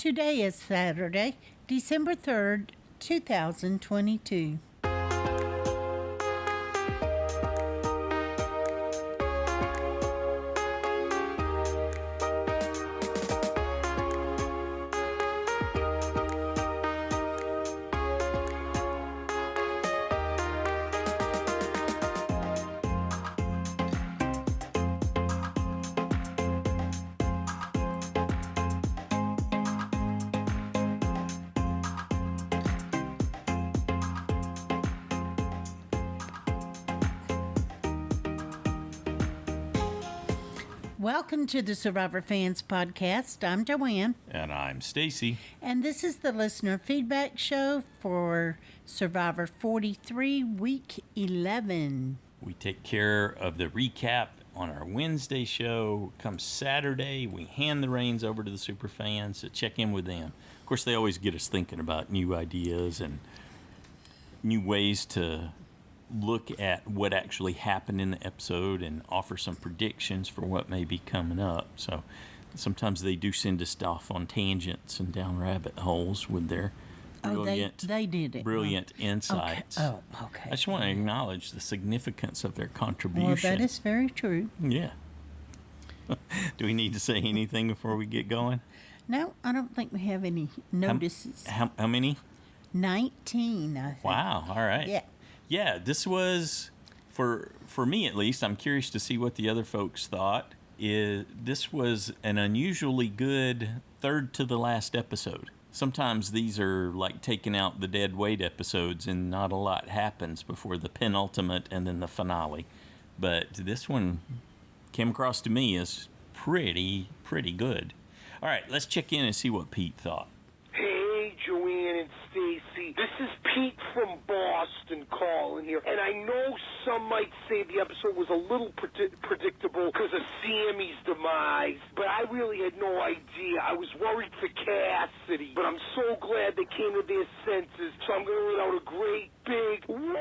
Today is Saturday, December 3rd, 2022. Welcome to the Survivor Fans Podcast. I'm Joanne. And I'm Stacy. And this is the listener feedback show for Survivor 43, Week 11. We take care of the recap on our Wednesday show. Come Saturday, we hand the reins over to the super fans to check in with them. Of course, they always get us thinking about new ideas and new ways to look at what actually happened in the episode and offer some predictions for what may be coming up. So sometimes they do send us stuff on tangents and down rabbit holes with their brilliant, they did it. Brilliant insights. Okay. Oh, okay. I just want to acknowledge the significance of their contribution. Well, that is very true. Yeah. Do we need to say anything before we get going? No, I don't think we have any notices. How many? 19, I think. Wow, all right. Yeah. Yeah, this was, for me at least, I'm curious to see what the other folks thought. This was an unusually good third to the last episode. Sometimes these are like taking out the dead weight episodes and not a lot happens before the penultimate and then the finale. But this one came across to me as pretty good. All right, let's check in and see what Pete thought. Hey, Joanne and Stacy. This is Pete from Boston calling here. And I know some might say the episode was a little predictable because of Sammy's demise, but I really had no idea. I was worried for Cassidy, but I'm so glad they came to their senses. So I'm going to let out a great big woo!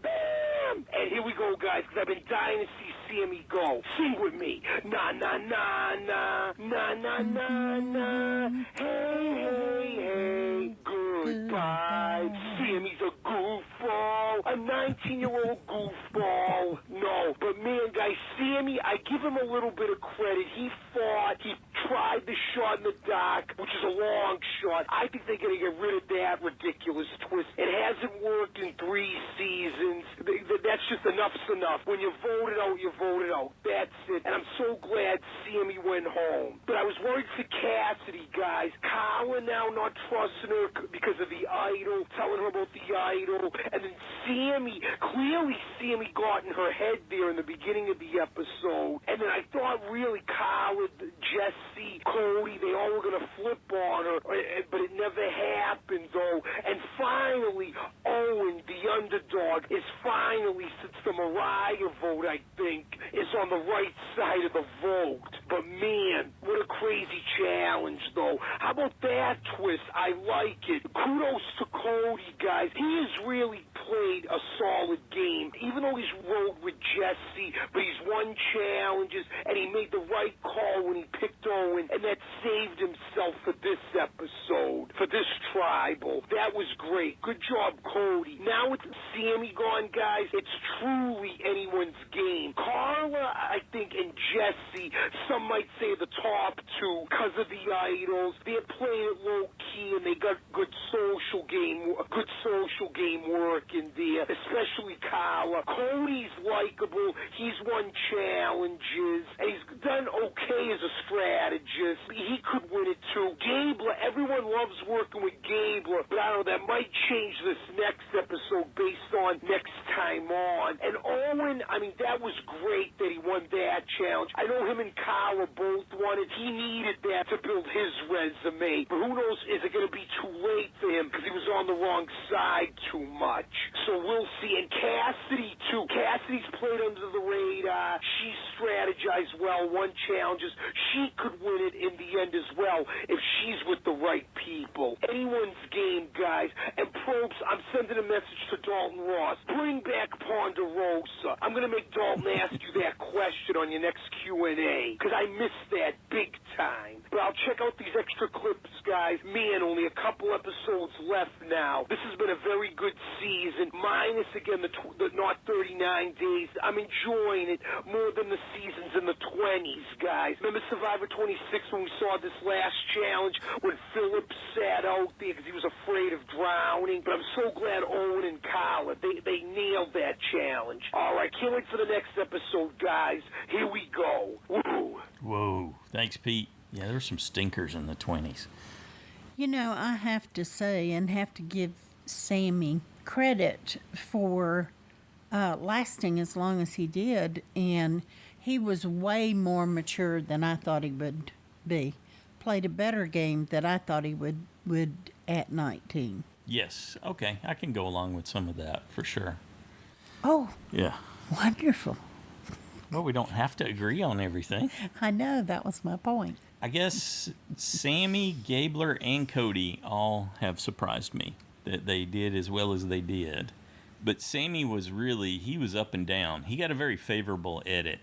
Bam! And here we go, guys, because I've been dying to see Sammy go. Sing with me. Na na na na na na na na. Hey hey hey. Goodbye. Sammy's a goofball. A 19-year-old goofball. No, but man, guys, Sammy, I give him a little bit of credit. He fought. He tried the shot in the dark, which is a long shot. I think they're going to get rid of that ridiculous twist. It hasn't worked in 3 seasons. That's just enough's enough. When you vote it out, you vote it out. That's it. And I'm so glad Sammy went home. But I was worried for Cassidy, guys. Carla now not trusting her because of the idol, telling her about the idol. And then clearly Sammy got in her head there in the beginning of the episode. And then I thought really Carla, Jesse, Cody, they all were going to flip on her. But it never happened, though. And finally, Owen, the underdog, is finally, since the Mariah vote, I think, is on the right side of the vote. But man, what a crazy challenge, though. How about that twist? I like it. Kudos to Cody, guys. He has really played a solid game. Even though he's rode with Jesse, but he's won challenges, and he made the right call when he picked Owen, and that saved himself for this episode, for this tribal. That was great. Good job, Cody. Now with Sammy gone, guys, it's truly anyone's game. Carla, I think, and Jesse, some might say the top two, because of the idols. They're playing it low-key, and they got good social game work in there, especially Carla. Cody's likable. He's won challenges, and he's done okay as a strategist. He could win it, too. Gabler, everyone loves working with Gabler, but I don't know, that might change this next episode based on next time on. And Owen, I mean, that was great that he won that challenge. I know him and Carla both won it. He needed that to build his resume. But who knows, is it going to be too late for him because he was on the wrong side too much? So we'll see. And Cassidy, too. Cassidy's played under the radar. She strategized well, one challenges, she could win it in the end as well if she's with the right people. Anyone's game, guys. And Probes, I'm sending a message to Dalton Ross. Bring back Ponderosa. I'm going to make Dalton ask you that question on your next Q&A, because I missed that big time. But I'll check out these extra clips, guys. Man, only a couple episodes left now. This has been a very good season, minus, again, the not 39 days. I'm enjoying it more than the seasons in the 20s, guys. Remember Survivor 26 when we saw this last challenge when Philip sat out there because he was afraid of drowning? But I'm so glad Owen and Carla, they nailed that challenge. All right, can't wait for the next episode, guys. Here we go. Woo! Whoa. Thanks, Pete. Yeah, there were some stinkers in the 20s. You know, I have to say and have to give Sammy credit for lasting as long as he did, and he was way more mature than I thought he would be. Played a better game than I thought he would at 19. Yes. Okay. I can go along with some of that for sure. Oh, Yeah. wonderful. Well, we don't have to agree on everything. I know, that was my point. I guess Sammy, Gabler, and Cody all have surprised me that they did as well as they did. But Sammy was he was up and down. He got a very favorable edit,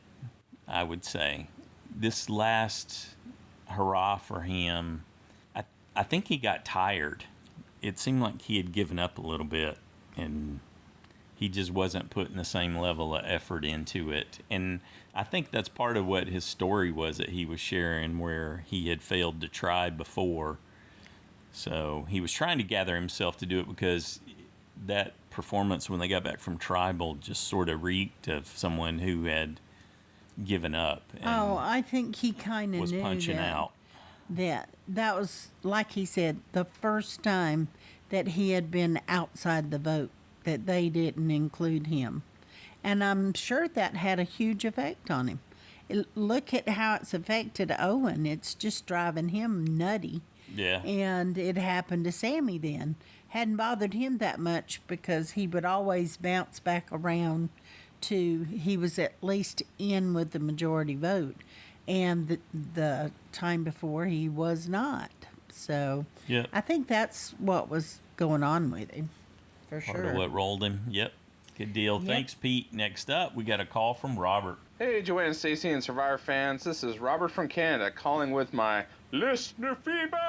I would say. This last hurrah for him, I think he got tired. It seemed like he had given up a little bit, and he just wasn't putting the same level of effort into it. And I think that's part of what his story was that he was sharing, where he had failed to try before. So he was trying to gather himself to do it, because that performance when they got back from Tribal just sort of reeked of someone who had given up and I think he kind of was knew punching that. out. That was, like he said, the first time that he had been outside the vote, that they didn't include him. And I'm sure that had a huge effect on him. Look at how it's affected Owen. It's just driving him nutty. Yeah. And it happened to Sammy then. Hadn't bothered him that much because he would always bounce back around to, he was at least in with the majority vote. And the time before he was not. So Yep. I think that's what was going on with him. For Part sure. of what rolled him. Yep. Good deal. Yep. Thanks, Pete. Next up, we got a call from Robert. Hey, Joanne, Stacy, and Survivor fans. This is Robert from Canada calling with my listener feedback.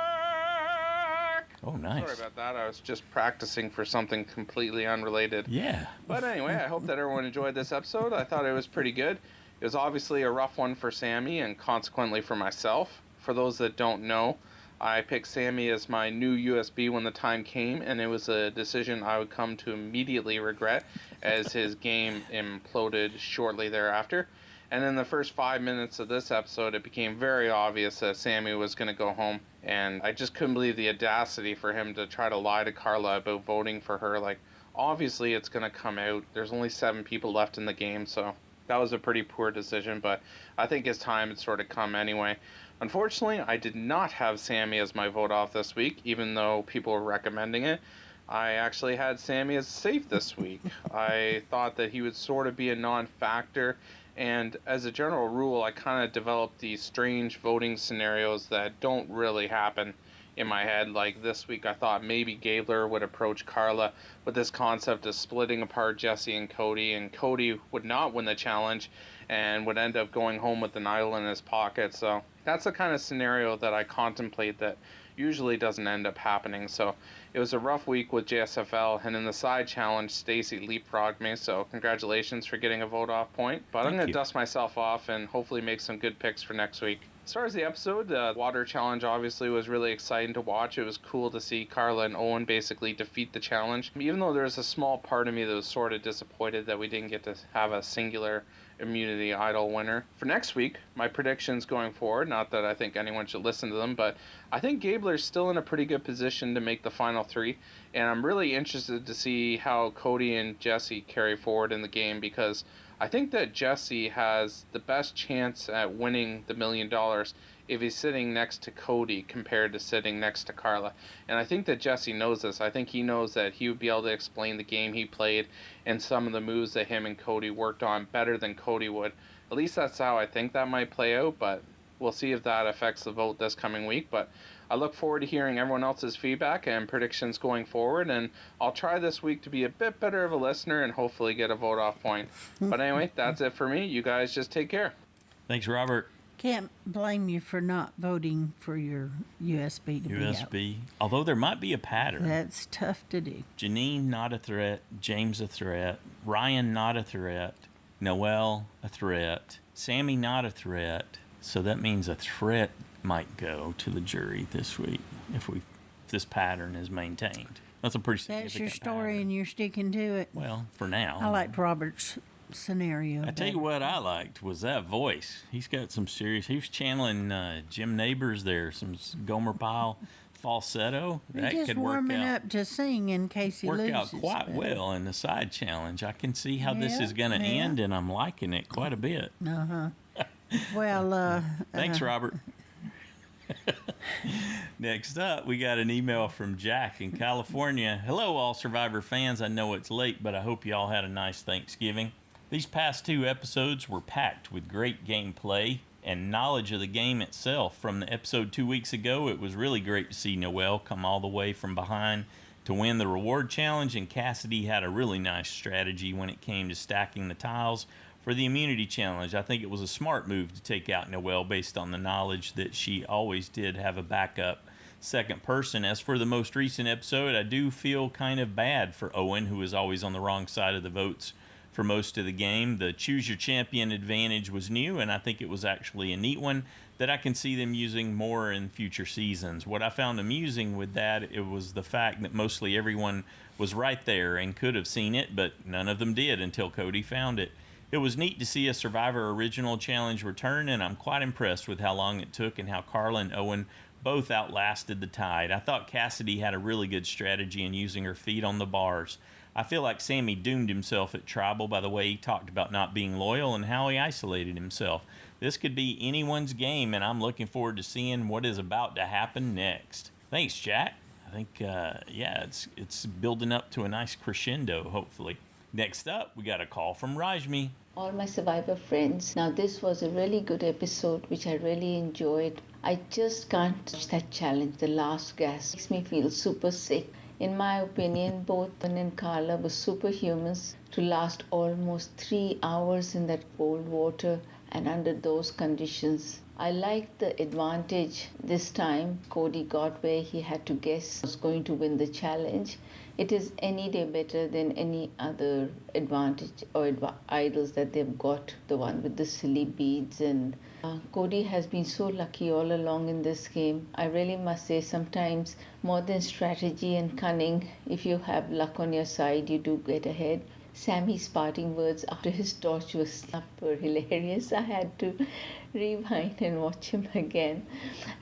Oh, nice. Sorry about that. I was just practicing for something completely unrelated. Yeah. But anyway, I hope that everyone enjoyed this episode. I thought it was pretty good. It was obviously a rough one for Sammy and consequently for myself. For those that don't know, I picked Sammy as my new USB when the time came, and it was a decision I would come to immediately regret as his game imploded shortly thereafter. And in the first 5 minutes of this episode, it became very obvious that Sammy was going to go home, and I just couldn't believe the audacity for him to try to lie to Carla about voting for her. Like, obviously it's going to come out. There's only 7 people left in the game, so that was a pretty poor decision, but I think his time had sort of come anyway. Unfortunately, I did not have Sammy as my vote off this week, even though people were recommending it. I actually had Sammy as safe this week. I thought that he would sort of be a non-factor, and as a general rule, I kind of developed these strange voting scenarios that don't really happen in my head. Like this week, I thought maybe Gabler would approach Carla with this concept of splitting apart Jesse and Cody would not win the challenge and would end up going home with an idol in his pocket. So that's the kind of scenario that I contemplate that usually doesn't end up happening. So it was a rough week with JSFL, and in the side challenge, Stacy leapfrogged me, so congratulations for getting a vote off point. But I'm going to dust myself off and hopefully make some good picks for next week. As far as the episode, the water challenge obviously was really exciting to watch. It was cool to see Carla and Owen basically defeat the challenge, even though there's a small part of me that was sort of disappointed that we didn't get to have a singular immunity idol winner. For next week, my predictions going forward, not that I think anyone should listen to them, but I think Gabler's still in a pretty good position to make the final 3, and I'm really interested to see how Cody and Jesse carry forward in the game, because I think that Jesse has the best chance at winning the $1 million if he's sitting next to Cody compared to sitting next to Carla. And I think that Jesse knows this. I think he knows that he would be able to explain the game he played and some of the moves that him and Cody worked on better than Cody would. At least that's how I think that might play out, but we'll see if that affects the vote this coming week. But I look forward to hearing everyone else's feedback and predictions going forward, and I'll try this week to be a bit better of a listener and hopefully get a vote off point. But anyway, that's it for me. You guys just take care. Thanks, Robert. Can't blame you for not voting for your USB to be out. USB. Although there might be a pattern. That's tough to do. Janine, not a threat. James, a threat. Ryan, not a threat. Noel, a threat. Sammy, not a threat. So that means a threat might go to the jury this week if this pattern is maintained. That's a pretty significant That's your story, pattern. and you're sticking to it. Well, for now. I liked Robert's scenario. I tell you what I liked was that voice. He's got some serious. He was channeling Jim Neighbors there, some Gomer Pyle falsetto. That Just could work warming out. up to sing in case he Work loses. out quite but- well in the side challenge. I can see how this Yeah, is going to yeah. end, and I'm liking it quite a bit. Well, Thanks, Robert. Next up, we got an email from Jack in California. Hello, all Survivor fans. I know it's late, but I hope you all had a nice Thanksgiving. These past 2 episodes were packed with great gameplay and knowledge of the game itself. From the episode 2 weeks ago, it was really great to see Noelle come all the way from behind to win the reward challenge, and Cassidy had a really nice strategy when it came to stacking the tiles for the immunity challenge. I think it was a smart move to take out Noelle based on the knowledge that she always did have a backup second person. As for the most recent episode, I do feel kind of bad for Owen, who is always on the wrong side of the votes for most of the game. The choose your champion advantage was new, and I think it was actually a neat one that I can see them using more in future seasons. What I found amusing with that, it was the fact that mostly everyone was right there and could have seen it, but none of them did until Cody found it. It was neat to see a Survivor Original Challenge return, and I'm quite impressed with how long it took and how Carla and Owen both outlasted the tide. I thought Cassidy had a really good strategy in using her feet on the bars. I feel like Sammy doomed himself at Tribal by the way he talked about not being loyal and how he isolated himself. This could be anyone's game, and I'm looking forward to seeing what is about to happen next. Thanks, Jack. I think, it's building up to a nice crescendo, hopefully. Next up, we got a call from Rashmi. All my Survivor friends, now this was a really good episode which I really enjoyed. I just can't touch that challenge, the last gas. Makes me feel super sick. In my opinion, both Owen and Carla were superhumans to last almost 3 hours in that cold water and under those conditions. I liked the advantage this time Cody got where he had to guess who was going to win the challenge. It is any day better than any other advantage or idols that they've got, the one with the silly beads. And Cody has been so lucky all along in this game. I really must say sometimes more than strategy and cunning, if you have luck on your side, you do get ahead. Sammy's parting words after his torch was snuffed were hilarious. I had to rewind and watch him again.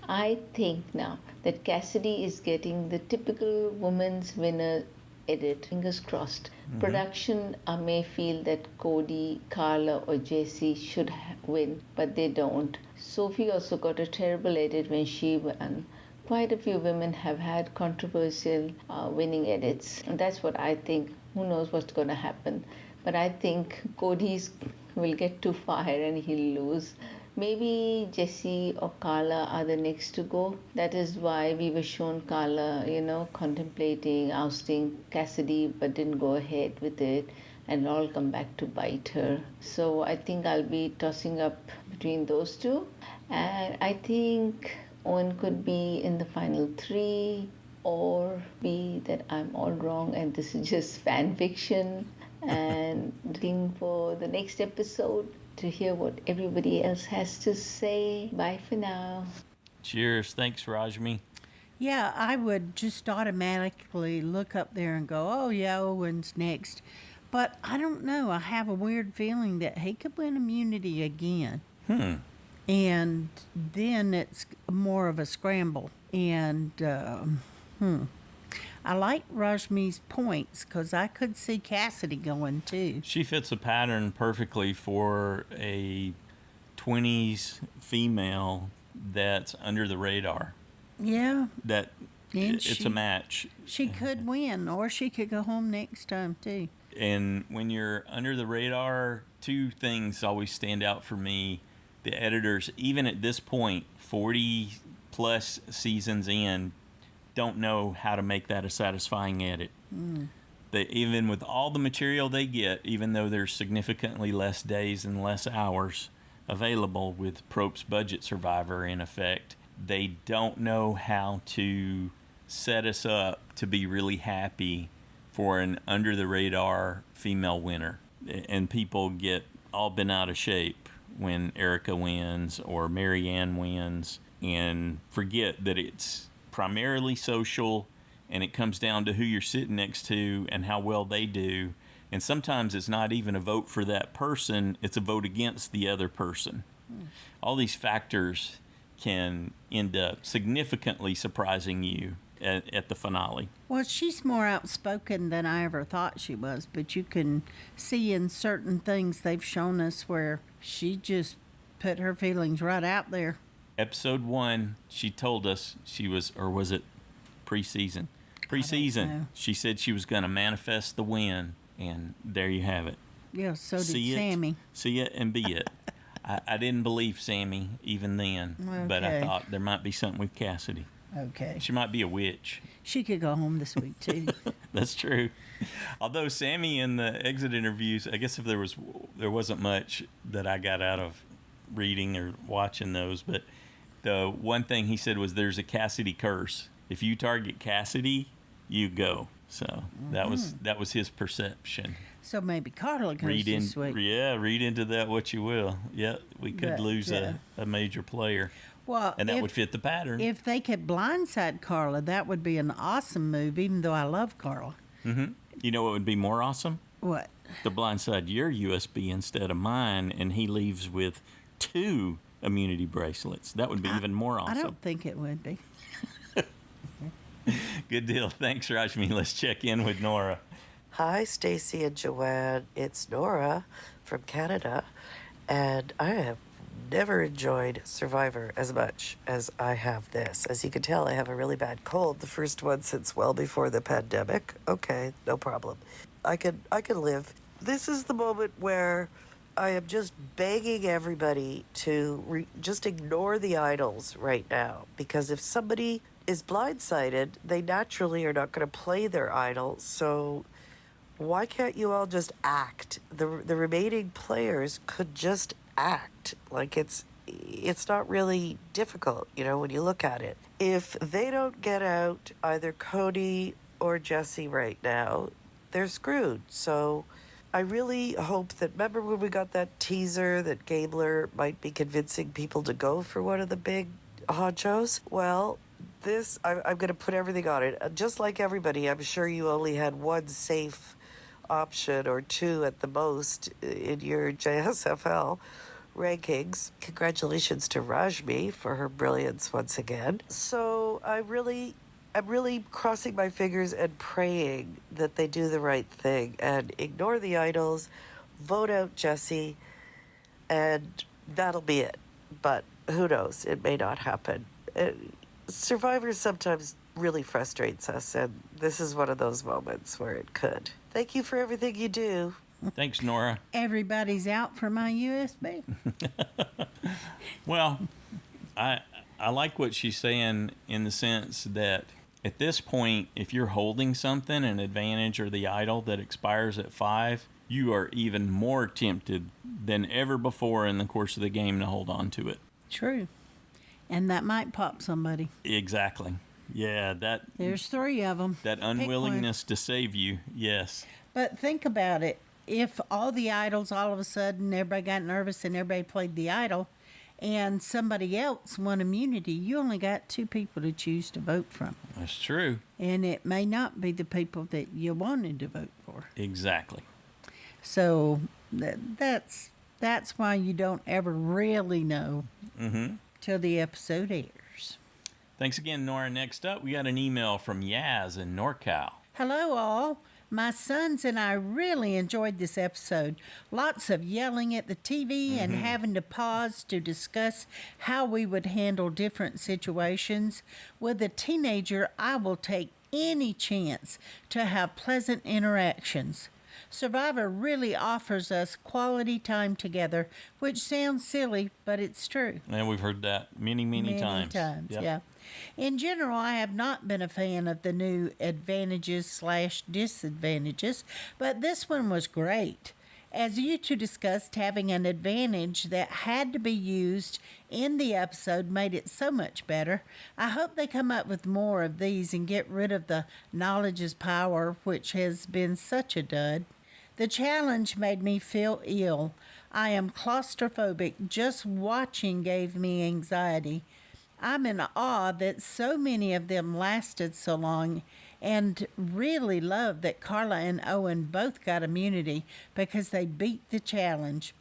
I think now that Cassidy is getting the typical woman's winner edit. Fingers crossed. Production may feel that Cody, Carla or Jessie should win, but they don't. Sophie also got a terrible edit when she won. Quite a few women have had controversial winning edits, and that's what I think. Who knows what's going to happen? But I think Cody's will get too far and he'll lose. Maybe Jessie or Carla are the next to go. That is why we were shown Carla, contemplating ousting Cassidy, but didn't go ahead with it, and all come back to bite her. So I think I'll be tossing up between those two, and I think Owen could be in the final 3, or be that I'm all wrong and this is just fan fiction. And looking for the next episode to hear what everybody else has to say. Bye for now. Cheers. Thanks, Rashmi. Yeah, I would just automatically look up there and go, oh, yeah, Owen's next. But I don't know. I have a weird feeling that he could win immunity again. And then it's more of a scramble. And, I like Rashmi's points because I could see Cassidy going too. She fits a pattern perfectly for a 20s female that's under the radar. Yeah. That And it's a match. She could win, or she could go home next time too. And when you're under the radar two things always stand out for me. The editors, even at this point, 40 plus seasons in, don't know how to make that a satisfying edit. They, even with all the material they get, even though there's significantly less days and less hours available with Prope's Budget Survivor in effect, they don't know how to set us up to be really happy for an under-the-radar female winner. And people get all bent out of shape when Erica wins or Marianne wins and forget that it's primarily social and it comes down to who you're sitting next to and how well they do. And sometimes it's not even a vote for that person, it's a vote against the other person. All these factors can end up significantly surprising you at the finale. Well, she's more outspoken than I ever thought she was, but you can see in certain things they've shown us where she just put her feelings right out there. Episode 1, she told us she was, or was it preseason? Preseason, she said she was going to manifest the win, and there you have it. Yeah, so did See Sammy. See it and be it. I didn't believe Sammy even then, but I Okay. thought there might be something with Cassidy. Okay. She might be a witch. She could go home this week, too. That's true. Although Sammy in the exit interviews, I guess if there wasn't much that I got out of reading or watching those, but the one thing he said was there's a Cassidy curse. If you target Cassidy, you go. So that was his perception. So maybe Carla goes this week. Yeah, read into that what you will. Yeah, we could But, lose yeah. a major player. Well, And that would fit the pattern. If they could blindside Carla, that would be an awesome move, even though I love Carla. You know what would be more awesome? What? To blindside your USB instead of mine, and he leaves with 2 immunity bracelets. That would be even more awesome. I don't think it would be. Good deal. Thanks, Rashmi. Let's check in with Nora. Hi, Stacy and Joanne. It's Nora from Canada, and I have never enjoyed Survivor as much as I have this. As you can tell, I have a really bad cold, the first one since well before the pandemic. Okay, no problem. I can live. This is the moment where I am just begging everybody to just ignore the idols right now, because if somebody is blindsided, they naturally are not going to play their idol. So why can't you all just act? The remaining players could just act. Like it's not really difficult, when you look at it. If they don't get out either Cody or Jesse right now, they're screwed. So I really hope that, remember when we got that teaser that Gabler might be convincing people to go for one of the big honchos? Well, I'm going to put everything on it. Just like everybody, I'm sure you only had one safe option or 2 at the most in your JSFL rankings. Congratulations to Rashmi for her brilliance once again. So I'm really crossing my fingers and praying that they do the right thing and ignore the idols, vote out Jesse, and that'll be it. But who knows? It may not happen. Survivor sometimes really frustrates us, and this is one of those moments where it could. Thank you for everything you do. Thanks, Nora. Everybody's out for my USB. Well, I like what she's saying in the sense that at this point, if you're holding something, an advantage or the idol that expires at 5, you are even more tempted than ever before in the course of the game to hold on to it. True. And that might pop somebody. Exactly. Yeah, There's 3 of them. that unwillingness to save you, yes. But think about it. If all the idols, all of a sudden, everybody got nervous and everybody played the idol, and somebody else won immunity, you only got 2 people to choose to vote from. That's true. And it may not be the people that you wanted to vote for. Exactly. So that's why you don't ever really know till the episode airs. Thanks again, Nora. Next up, we got an email from Yazz in NorCal. Hello, all. My sons and I really enjoyed this episode. Lots of yelling at the TV and having to pause to discuss how we would handle different situations. With a teenager, I will take any chance to have pleasant interactions. Survivor really offers us quality time together, which sounds silly, but it's true. And we've heard that many times. Yep. Yeah. In general, I have not been a fan of the new advantages/disadvantages, but this one was great. As you two discussed, having an advantage that had to be used in the episode made it so much better. I hope they come up with more of these and get rid of the knowledge is power, which has been such a dud. The challenge made me feel ill. I am claustrophobic. Just watching gave me anxiety. I'm in awe that so many of them lasted so long, and really love that Carla and Owen both got immunity because they beat the challenge.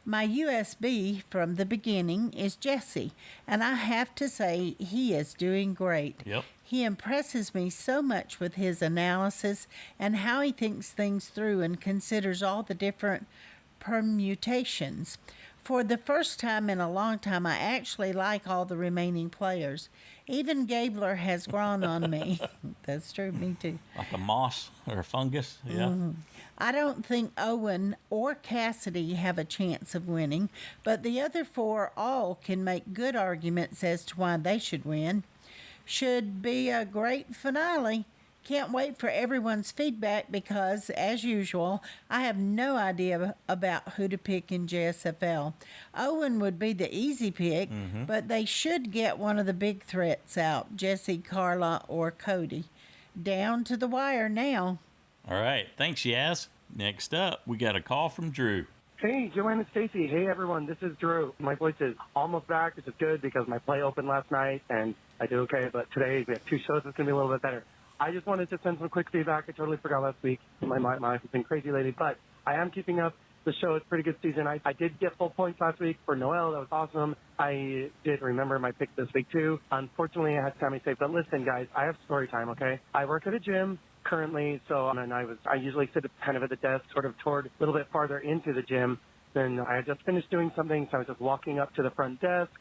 My USB from the beginning is Jesse, and I have to say he is doing great. Yep. He impresses me so much with his analysis and how he thinks things through and considers all the different permutations. For the first time in a long time, I actually like all the remaining players. Even Gabler has grown on me. That's true, me too. Like a moss or a fungus. Yeah. I don't think Owen or Cassidy have a chance of winning, but the other four all can make good arguments as to why they should win. Should be a great finale. Can't wait for everyone's feedback because, as usual, I have no idea about who to pick in JSFL. Owen would be the easy pick, but they should get one of the big threats out, Jesse, Carla, or Cody. Down to the wire now. All right. Thanks, Yaz. Next up, we got a call from Drew. Hey, Joanne and Stacy. Hey, everyone. This is Drew. My voice is almost back, which is good because my play opened last night, and I did okay. But today we have 2 shows. It's going to be a little bit better. I just wanted to send some quick feedback. I totally forgot last week. My life has been crazy lately, but I am keeping up the show. It's a pretty good season. I did get full points last week for Noelle. That was awesome. I did remember my pick this week, too. Unfortunately, I had Sammy safe. But listen, guys, I have story time, okay? I work at a gym currently, so I usually sit kind of at the desk sort of toward a little bit farther into the gym. Then I had just finished doing something, so I was just walking up to the front desk.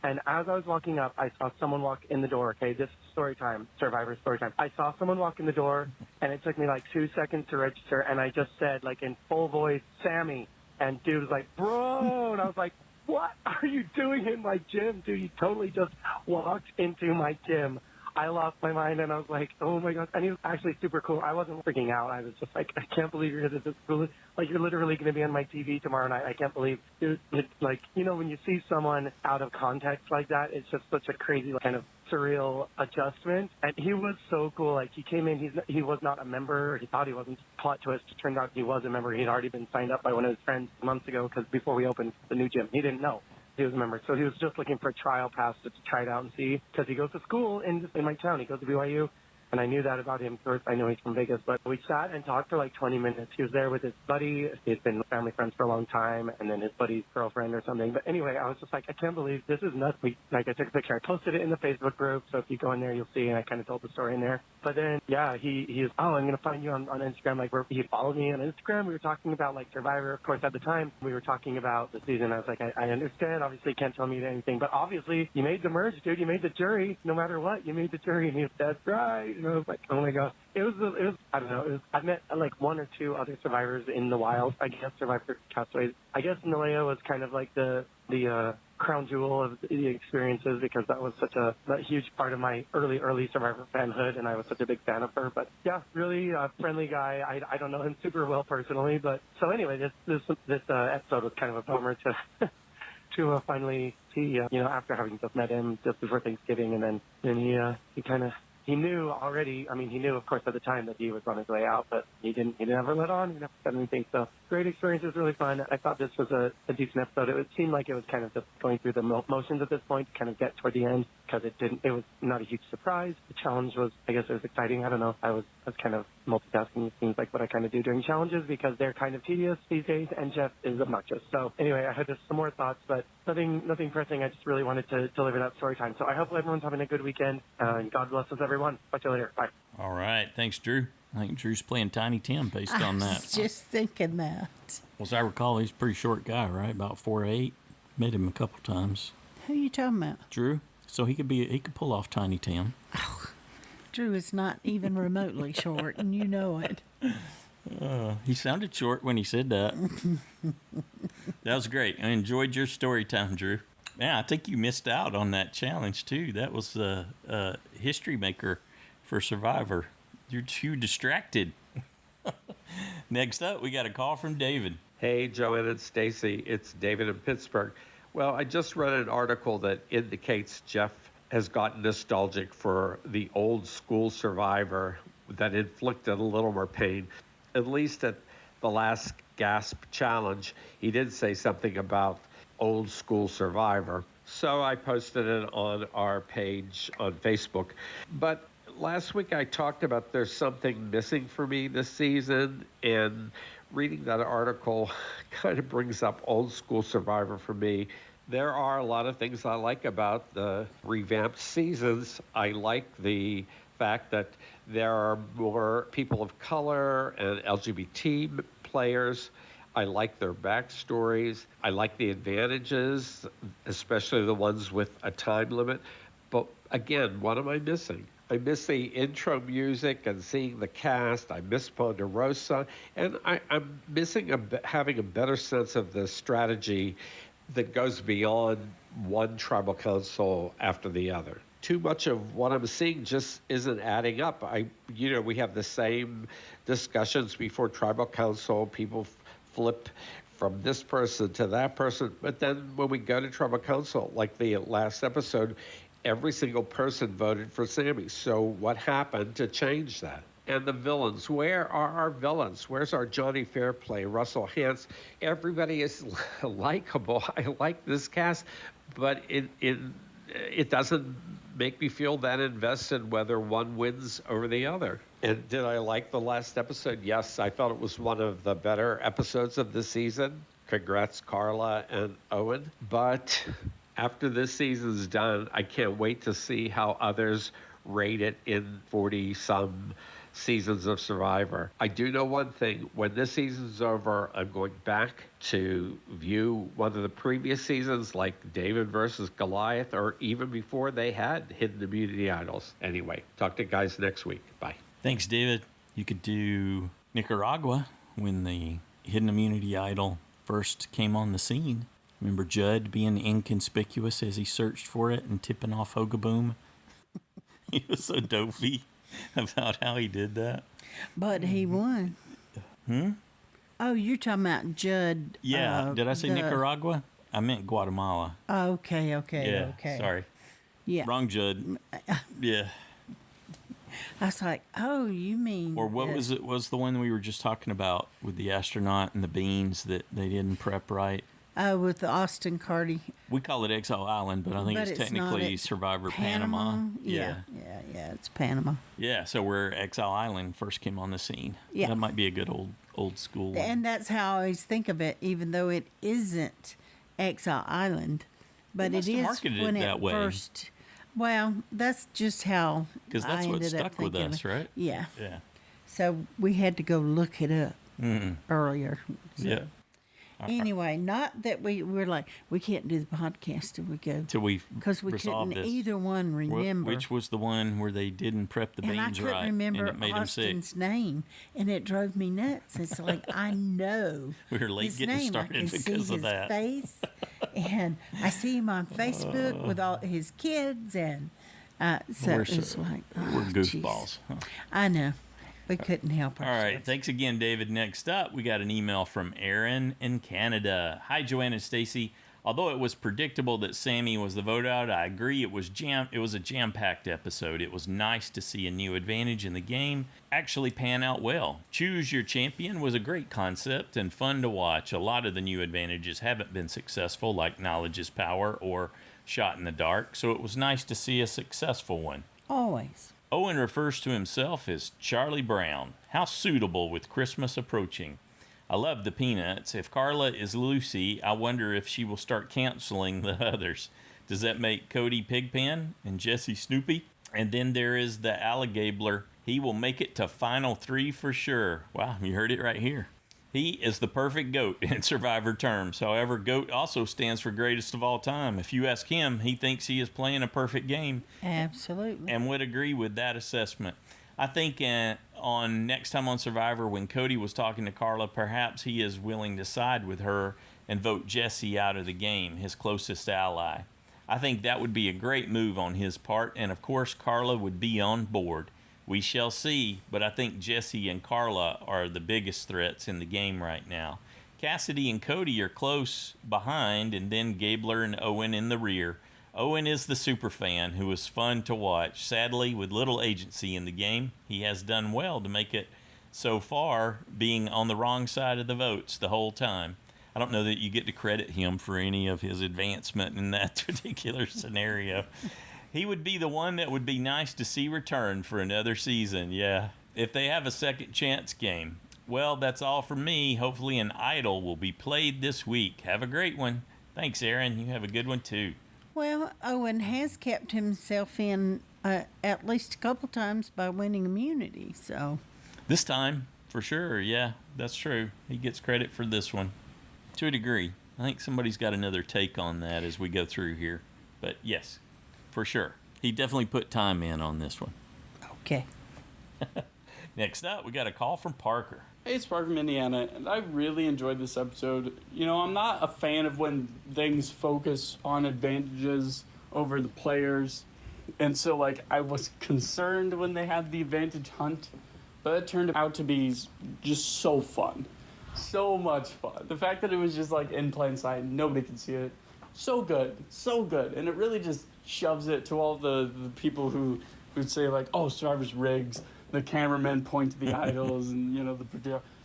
And as I was walking up, I saw someone walk in the door. Okay, this is story time, Survivor story time. I saw someone walk in the door, and it took me like 2 seconds to register. And I just said, like in full voice, Sammy. And dude was like, bro. And I was like, what are you doing in my gym? Dude, you totally just walked into my gym. I lost my mind, and I was like, oh, my God. And he was actually super cool. I wasn't freaking out. I was just like, I can't believe you're this cool. Like, you're literally going to be on my TV tomorrow night. I can't believe, dude, it's like, you know, when you see someone out of context like that, it's just such a crazy kind of surreal adjustment. And he was so cool. Like, he came in, he was not a member. He thought he wasn't. Plot twist, it turned out he was a member. He'd already been signed up by one of his friends months ago because before we opened the new gym, he didn't know he was a member. So he was just looking for a trial pass to try it out and see, because he goes to school in my town. He goes to BYU. And I knew that about him first. I know he's from Vegas, but we sat and talked for like 20 minutes. He was there with his buddy. He's been family friends for a long time, and then his buddy's girlfriend or something. But anyway, I was just like, I can't believe this is nuts. I took a picture. I posted it in the Facebook group, so if you go in there, you'll see, and I kind of told the story in there. But then, yeah, he's, oh, I'm going to find you on Instagram. Like, he followed me on Instagram. We were talking about, like, Survivor. Of course, at the time, we were talking about the season. I was like, I understand. Obviously, you can't tell me anything. But obviously, you made the merge, dude. You made the jury. No matter what, you made the jury. And he was, that's right. And I was like, oh, my God. It was I don't know. I met like 1 or 2 other survivors in the wild. I guess Survivor Castaways. I guess Nora was kind of like the crown jewel of the experiences, because that was such a huge part of my early Survivor fanhood, and I was such a big fan of her. But yeah, really friendly guy. I don't know him super well personally, but so anyway, this episode was kind of a bummer to to finally see, after having just met him just before Thanksgiving, and then he knew already. I mean, he knew, of course, at the time that he was on his way out, but he didn't ever let on. He never said anything. So great experience. It was really fun. I thought this was a decent episode. It seemed like it was kind of just going through the motions at this point to kind of get toward the end, because it was not a huge surprise. The challenge was, I guess it was exciting. I don't know. I was kind of multitasking. It seems like what I kind of do during challenges, because they're kind of tedious these days, and Jeff is obnoxious. So anyway, I had just some more thoughts, but nothing pressing. I just really wanted to deliver that story time. So I hope everyone's having a good weekend, and God bless us, everyone. Talk to you later. Bye. All right. Thanks, Drew. I think Drew's playing Tiny Tim based on that. I was just thinking that. Well, as I recall, he's a pretty short guy, right? About 4'8". Met him a couple times. Who are you talking about? Drew. So he could pull off Tiny Tim. Oh, Drew is not even remotely short, and you know it. He sounded short when he said that. That was great. I enjoyed your story time, Drew. Yeah, I think you missed out on that challenge, too. That was a history maker for Survivor. You're too distracted. Next up, we got a call from David. Hey, Joanne and Stacy, it's David in Pittsburgh. Well, I just read an article that indicates Jeff has gotten nostalgic for the old school Survivor that inflicted a little more pain. At least at the last gasp challenge, he did say something about old school Survivor. So I posted it on our page on Facebook. But last week I talked about there's something missing for me this season, and reading that article kind of brings up old school Survivor for me. There are a lot of things I like about the revamped seasons. I like the fact that there are more people of color and LGBT players. I like their backstories. I like the advantages, especially the ones with a time limit. But again, what am I missing? I miss the intro music and seeing the cast. I miss Ponderosa. And I'm missing having a better sense of the strategy that goes beyond one tribal council after the other. Too much of what I'm seeing just isn't adding up. We have the same discussions before tribal council. People flip from this person to that person. But then when we go to tribal council, like the last episode, every single person voted for Sammy. So what happened to change that? And the villains, where are our villains? Where's our Johnny Fairplay, Russell Hantz? Everybody is likable. I like this cast, but it doesn't make me feel that invested whether one wins over the other. And did I like the last episode? Yes, I thought it was one of the better episodes of the season. Congrats, Carla and Owen. But after this season's done, I can't wait to see how others rate it in 40-some seasons of Survivor. I do know one thing. When this season's over, I'm going back to view one of the previous seasons, like David versus Goliath, or even before they had hidden immunity idols. Anyway, talk to you guys next week. Bye. Thanks, David. You could do Nicaragua when the hidden immunity idol first came on the scene. Remember Judd being inconspicuous as he searched for it and tipping off Hogaboom? He was so dopey about how he did that. But he won. Oh, you're talking about Judd. Yeah. Did I say Nicaragua? I meant Guatemala. Okay. Yeah. Okay. Sorry. Yeah. Wrong Judd. Yeah. I was like, oh, you mean... Or what was it? Was the one we were just talking about with the astronaut and the beans that they didn't prep right? With the Austin Carty. We call it Exile Island, but I think it's technically Survivor Panama. Yeah, it's Panama. Yeah, so where Exile Island first came on the scene. Yeah. That might be a good old school one. And that's how I always think of it, even though it isn't Exile Island. But it is when it first... Well, that's just how because that's what stuck with us, right? Yeah. Yeah. So we had to go look it up earlier. So. Yeah. Anyway, not that we're like, we can't do the podcast till we go. Till we because we couldn't this. either one remember. Which was the one where they didn't prep the beans right. And I couldn't remember and it made Austin's name, and it drove me nuts. It's like, I know we were late his getting name. started I can because see of that. His face, and I see him on Facebook with all his kids, and so it's like, we're goofballs. Huh? I know. We couldn't help ourselves. All right. Thanks again, David. Next up, we got an email from Erin in Canada. Hi, Joanne and Stacy. Although it was predictable that Sammy was the vote out, I agree it was a jam-packed episode. It was nice to see a new advantage in the game actually pan out well. Choose your champion was a great concept and fun to watch. A lot of the new advantages haven't been successful, like knowledge is power or shot in the dark, so it was nice to see a successful one. Always. Owen refers to himself as Charlie Brown. How suitable with Christmas approaching. I love the peanuts. If Carla is Lucy, I wonder if she will start canceling the others. Does that make Cody Pigpen and Jesse Snoopy? And then there is the alligabler. He will make it to final 3 for sure. Wow, you heard it right here. He is the perfect GOAT in Survivor terms. However, GOAT also stands for greatest of all time. If you ask him, he thinks he is playing a perfect game. Absolutely. And would agree with that assessment. I think on next time on Survivor, when Cody was talking to Carla, perhaps he is willing to side with her and vote Jesse out of the game, his closest ally. I think that would be a great move on his part, and of course Carla would be on board. We shall see, but I think Jesse and Carla are the biggest threats in the game right now. Cassidy and Cody are close behind, and then Gabler and Owen in the rear. Owen is the superfan who is fun to watch. Sadly, with little agency in the game, he has done well to make it so far, being on the wrong side of the votes the whole time. I don't know that you get to credit him for any of his advancement in that particular scenario. He would be the one that would be nice to see return for another season, yeah. If they have a second chance game. Well, that's all from me. Hopefully an idol will be played this week. Have a great one. Thanks, Erin. You have a good one, too. Well, Owen has kept himself in at least a couple times by winning immunity, so. This time, for sure, yeah, that's true. He gets credit for this one. To a degree. I think somebody's got another take on that as we go through here. But yes, for sure. He definitely put time in on this one. Okay. Next up, we got a call from Parker. Hey, it's Parker from Indiana, and I really enjoyed this episode. You know, I'm not a fan of when things focus on advantages over the players. And so, like, I was concerned when they had the advantage hunt, but it turned out to be just so fun. So much fun. The fact that it was just, like, in plain sight, nobody could see it. So good. So good. And it really just shoves it to all the people who would say, like, oh, Survivor's rigs. The cameramen point to the idols, and, you know,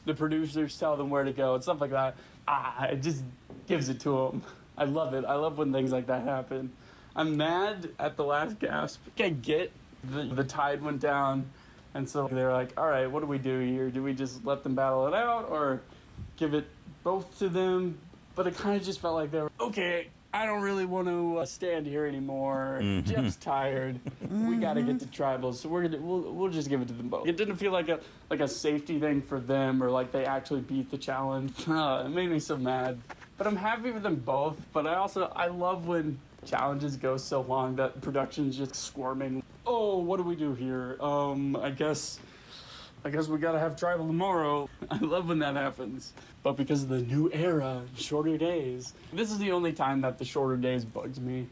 the producers tell them where to go and stuff like that. It just gives it to them. I love it. I love when things like that happen. I'm mad at the last gasp. I get the tide went down, and so they're like, all right, what do we do here? Do we just let them battle it out or give it both to them? But it kind of just felt like they were, okay, I don't really want to stand here anymore. Jeff's tired. We got to get to tribals, so we'll just give it to them both. It didn't feel like a safety thing for them, or like they actually beat the challenge. It made me so mad. But I'm happy with them both. But I love when challenges go so long that production's just squirming. Oh, what do we do here? I guess we gotta have tribal tomorrow. I love when that happens. But because of the new era, shorter days, this is the only time that the shorter days bugs me.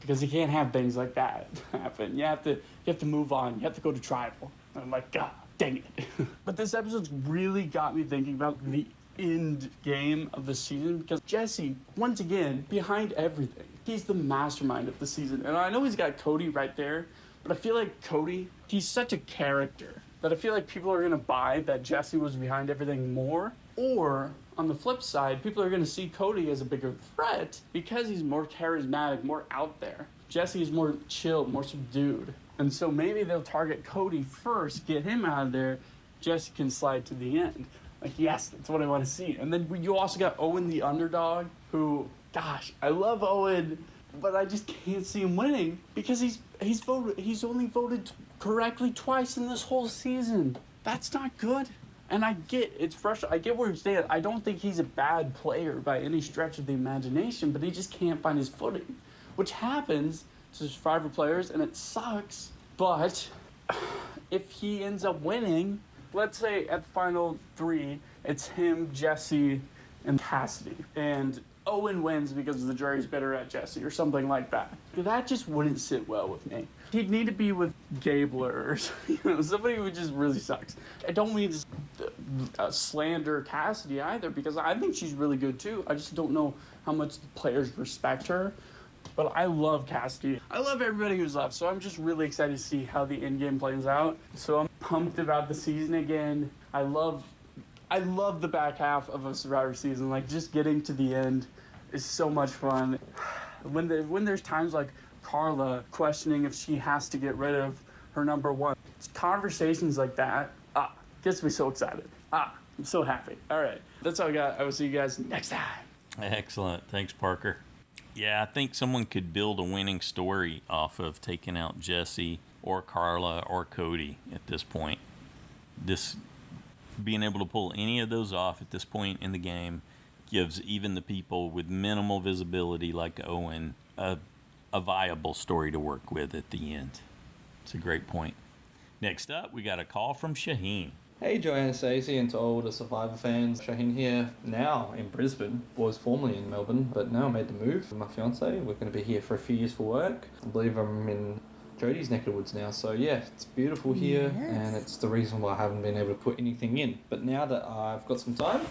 Because you can't have things like that happen. You have to move on. You have to go to tribal. And I'm like, God, dang it. But this episode's really got me thinking about the end game of the season, because Jesse, once again, behind everything. He's the mastermind of the season. And I know he's got Cody right there, but I feel like Cody, he's such a character that I feel like people are going to buy that Jesse was behind everything more. Or, on the flip side, people are going to see Cody as a bigger threat because he's more charismatic, more out there. Jesse is more chill, more subdued. And so maybe they'll target Cody first, get him out of there. Jesse can slide to the end. Like, yes, that's what I want to see. And then you also got Owen the underdog, who, gosh, I love Owen, but I just can't see him winning because he's only voted correctly twice in this whole season. That's not good. And I get, it's frustrating. I get where he's saying. I don't think he's a bad player by any stretch of the imagination, but he just can't find his footing, which happens to Survivor players, and it sucks. But if he ends up winning, let's say at the final three, it's him, Jesse, and Cassidy. And Owen wins because the jury's better at Jesse or something like that. That just wouldn't sit well with me. He'd need to be with Gabler or somebody who just really sucks. I don't mean to slander Cassidy either, because I think she's really good too. I just don't know how much the players respect her. But I love Cassidy. I love everybody who's left, so I'm just really excited to see how the end game plays out. So I'm pumped about the season again. I love the back half of a Survivor season. Like, just getting to the end is so much fun. When there's times like Carla questioning if she has to get rid of her number one, it's conversations like that gets me so excited. I'm so happy. All right, that's all I got. I will see you guys next time. Excellent. Thanks, Parker. Yeah, I think someone could build a winning story off of taking out Jesse or Carla or Cody at this point. This being able to pull any of those off at this point in the game gives even the people with minimal visibility like Owen a viable story to work with at the end. It's a great point. Next up, we got a call from Shahin. Hey Joanne and Stacey, and to all the Survivor fans, Shahin here, now in Brisbane, was formerly in Melbourne, but now I made the move with my fiance. We're going to be here for a few years for work. I believe I'm in Jodie's neck of the woods now, so yeah, it's beautiful here, and it's the reason why I haven't been able to put anything in. But now that I've got some time,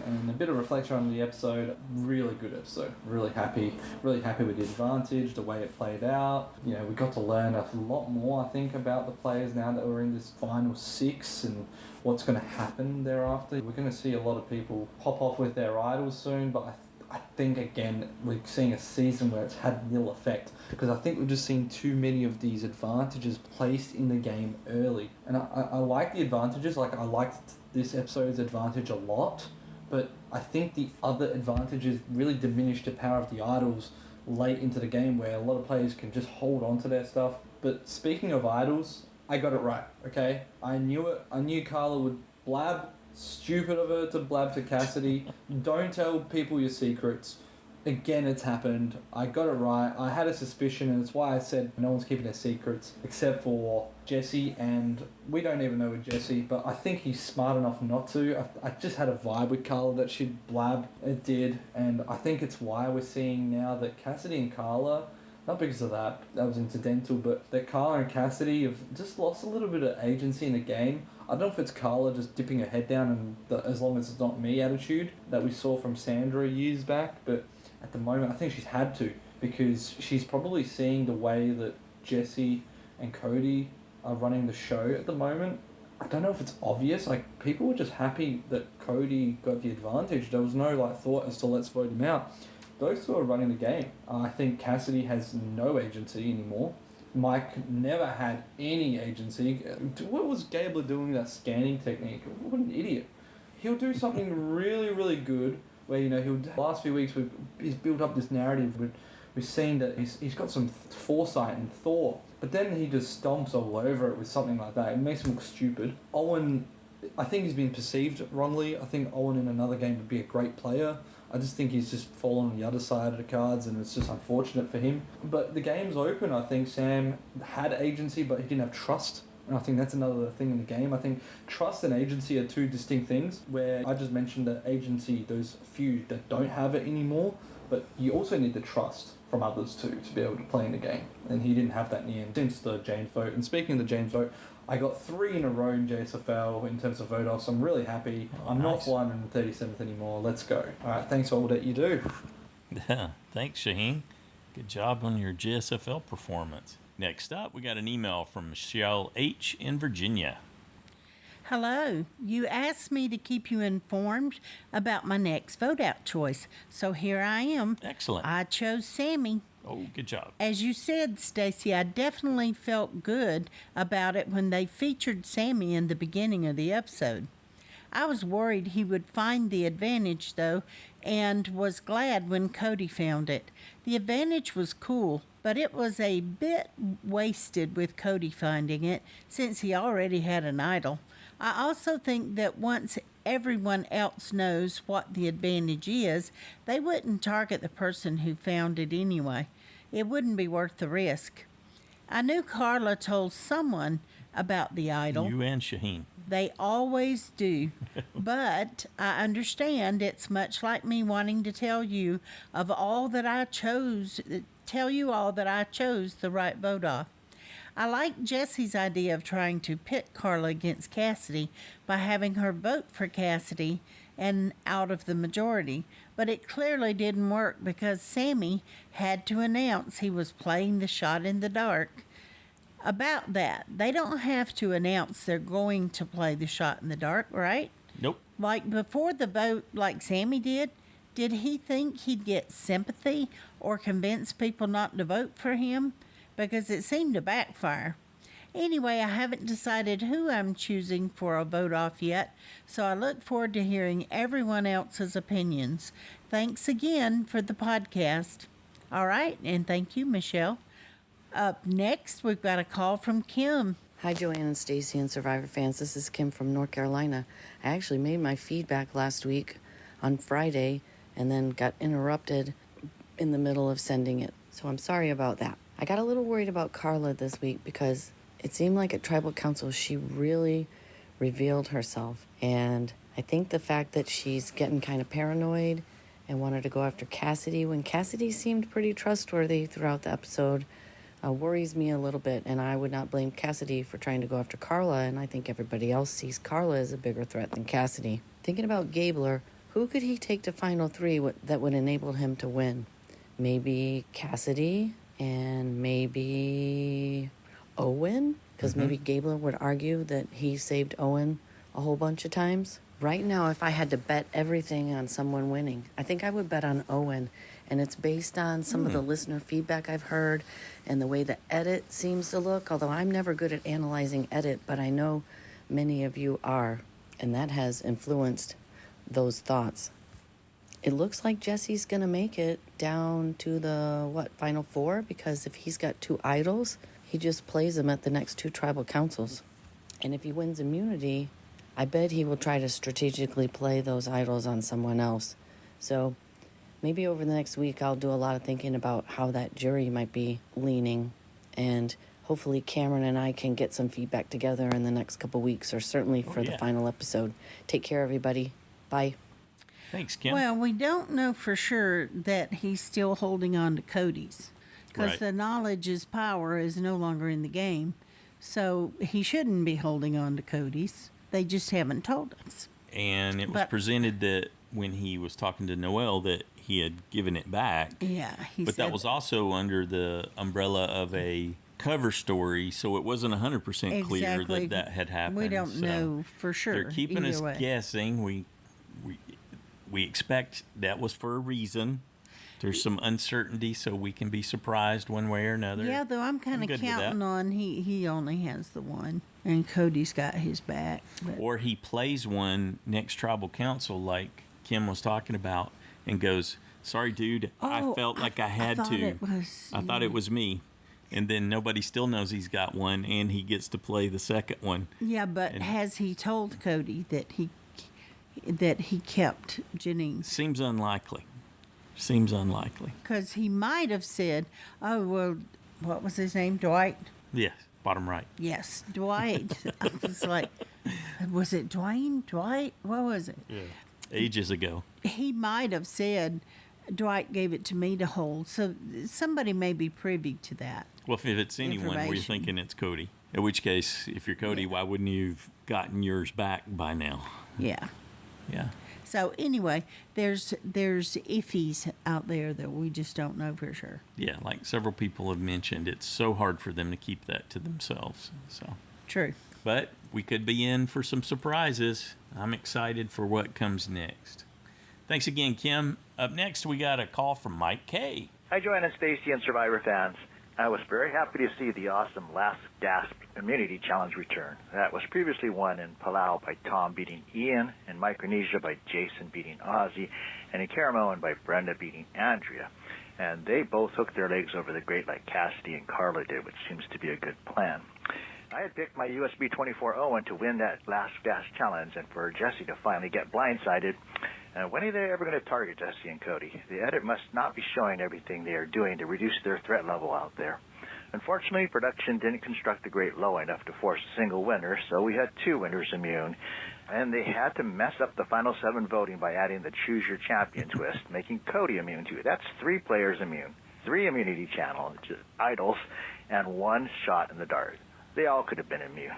and a bit of reflection on the episode, really good episode. Really happy with the advantage, the way it played out. You know, we got to learn a lot more, I think, about the players now that we're in this final 6 and what's going to happen thereafter. We're going to see a lot of people pop off with their idols soon, but I think, again, we're seeing a season where it's had nil effect, because I think we've just seen too many of these advantages placed in the game early. And I like the advantages, like I liked this episode's advantage a lot, but I think the other advantages really diminish the power of the idols late into the game, where a lot of players can just hold on to their stuff. But speaking of idols, I got it right, okay? I knew it. I knew Carla would blab. Stupid of her to blab to Cassidy. Don't tell people your secrets. Again, it's happened. I got it right. I had a suspicion, and it's why I said no one's keeping their secrets except for Jesse, and we don't even know with Jesse, but I think he's smart enough not to. I just had a vibe with Carla that she'd blab. It did, and I think it's why we're seeing now that Cassidy and Carla, not because of that was incidental, but that Carla and Cassidy have just lost a little bit of agency in the game. I don't know if it's Carla just dipping her head down and the as long as it's not me attitude that we saw from Sandra years back, but at the moment I think she's had to, because she's probably seeing the way that Jesse and Cody are running the show at the moment. I don't know if it's obvious, like people were just happy that Cody got the advantage. There was no thought as to let's vote him out. Those two are running the game. I think Cassidy has no agency anymore. Mike never had any agency. What was Gabler doing that scanning technique? What an idiot. He'll do something really, really good where, last few weeks he's built up this narrative. We've seen that he's got some foresight and thought, but then he just stomps all over it with something like that. It makes him look stupid. Owen, I think he's been perceived wrongly. I think Owen in another game would be a great player. I just think he's just fallen on the other side of the cards, and it's just unfortunate for him. But the game's open. I think Sam had agency, but he didn't have trust. And I think that's another thing in the game. I think trust and agency are two distinct things, where I just mentioned that agency, those few that don't have it anymore, but you also need the trust from others too to be able to play in the game. And he didn't have that in the end since the James vote. And speaking of the James vote, I got 3 in a row in JSFL in terms of vote offs. I'm really happy. I'm not 137th anymore. Let's go. All right, thanks for all that you do. Yeah, thanks, Shahin. Good job on your JSFL performance. Next up, we got an email from MichelleH in Virginia. Hello. You asked me to keep you informed about my next vote out choice, so here I am. Excellent. I chose Sammy. Oh, good job. As you said, Stacey, I definitely felt good about it when they featured Sammy in the beginning of the episode. I was worried he would find the advantage, though, and was glad when Cody found it. The advantage was cool, but it was a bit wasted with Cody finding it, since he already had an idol. I also think that once everyone else knows what the advantage is, they wouldn't target the person who found it anyway. It wouldn't be worth the risk. I knew Carla told someone about the idol. You and Shahin. They always do. But I understand it's much like me wanting to tell you all that I chose the right vote off. I like Jesse's idea of trying to pit Carla against Cassidy by having her vote for Cassidy and out of the majority, but it clearly didn't work because Sammy had to announce he was playing the shot in the dark. About that, they don't have to announce they're going to play the shot in the dark, right? Nope. Like before the vote, like Sammy did he think he'd get sympathy or convince people not to vote for him? Because it seemed to backfire. Anyway, I haven't decided who I'm choosing for a vote off yet, so I look forward to hearing everyone else's opinions. Thanks again for the podcast. All right, and thank you, Michelle. Up next, we've got a call from Kim. Hi, Joanne and Stacey and Survivor fans. This is Kim from North Carolina. I actually made my feedback last week on Friday and then got interrupted in the middle of sending it. So I'm sorry about that. I got a little worried about Carla this week because It seemed like at Tribal Council she really revealed herself. And I think the fact that she's getting kind of paranoid and wanted to go after Cassidy when Cassidy seemed pretty trustworthy throughout the episode worries me a little bit. And I would not blame Cassidy for trying to go after Carla, and I think everybody else sees Carla as a bigger threat than Cassidy. Thinking about Gabler, who could he take to Final 3 that would enable him to win? Maybe Cassidy and maybe Owen? Because maybe Gabler would argue that he saved Owen a whole bunch of times. Right now, if I had to bet everything on someone winning, I think I would bet on Owen. And it's based on some of the listener feedback I've heard and the way the edit seems to look. Although I'm never good at analyzing edit, but I know many of you are. And that has influenced those thoughts. It looks like Jesse's going to make it down to the, Final 4? Because if he's got 2 idols, he just plays them at the next 2 tribal councils. And if he wins immunity, I bet he will try to strategically play those idols on someone else. So maybe over the next week, I'll do a lot of thinking about how that jury might be leaning. And hopefully Cameron and I can get some feedback together in the next couple weeks, or certainly for the final episode. Take care, everybody. Bye. Thanks, Kim. Well, we don't know for sure that he's still holding on to Cody's, because the knowledge is power is no longer in the game. So he shouldn't be holding on to Cody's. They just haven't told us. And it was presented that when he was talking to Noelle that he had given it back. Yeah. But that was also under the umbrella of a cover story, so it wasn't 100% clear that that had happened. We don't know for sure. They're keeping us guessing. We expect that was for a reason. There's some uncertainty, so we can be surprised one way or another. Yeah, though I'm kind of counting on he only has the one, and Cody's got his back. But. Or he plays one next tribal council, like Kim was talking about, and goes, "Sorry, dude, I felt like I had to. I thought it was me." And then nobody still knows he's got one, and he gets to play the second one. Yeah, but has he told Cody that he kept Janine? Seems unlikely. Because he might have said, "Oh well, what was his name? Dwight." Yes, bottom right. Yes, Dwight. I was like, was it Dwayne? Dwight? What was it? Yeah, ages ago. He might have said, "Dwight gave it to me to hold." So somebody may be privy to that. Well, if it's anyone, we're thinking it's Cody. In which case, if you're Cody, why wouldn't you have gotten yours back by now? Yeah. Yeah. So anyway, there's iffies out there that we just don't know for sure. Yeah, like several people have mentioned, it's so hard for them to keep that to themselves. So true. But we could be in for some surprises. I'm excited for what comes next. Thanks again, Kim. Up next, we got a call from MichelleH. Hi, Joanne and Stacy and Survivor fans. I was very happy to see the awesome Last Gasp Immunity Challenge return. That was previously won in Palau by Tom beating Ian, in Micronesia by Jason beating Ozzy, and in Caramoan by Brenda beating Andrea. And they both hooked their legs over the grate like Cassidy and Carla did, which seems to be a good plan. I had picked my USB 24 Owen to win that Last Gasp Challenge and for Jesse to finally get blindsided. When are they ever going to target Jesse and Cody? The edit must not be showing everything they are doing to reduce their threat level out there. Unfortunately, production didn't construct the grate low enough to force a single winner, so we had 2 winners immune. And they had to mess up the final 7 voting by adding the Choose Your Champion twist, making Cody immune too. That's 3 players immune, 3 immunity channel idols, and 1 shot in the dark. They all could have been immune.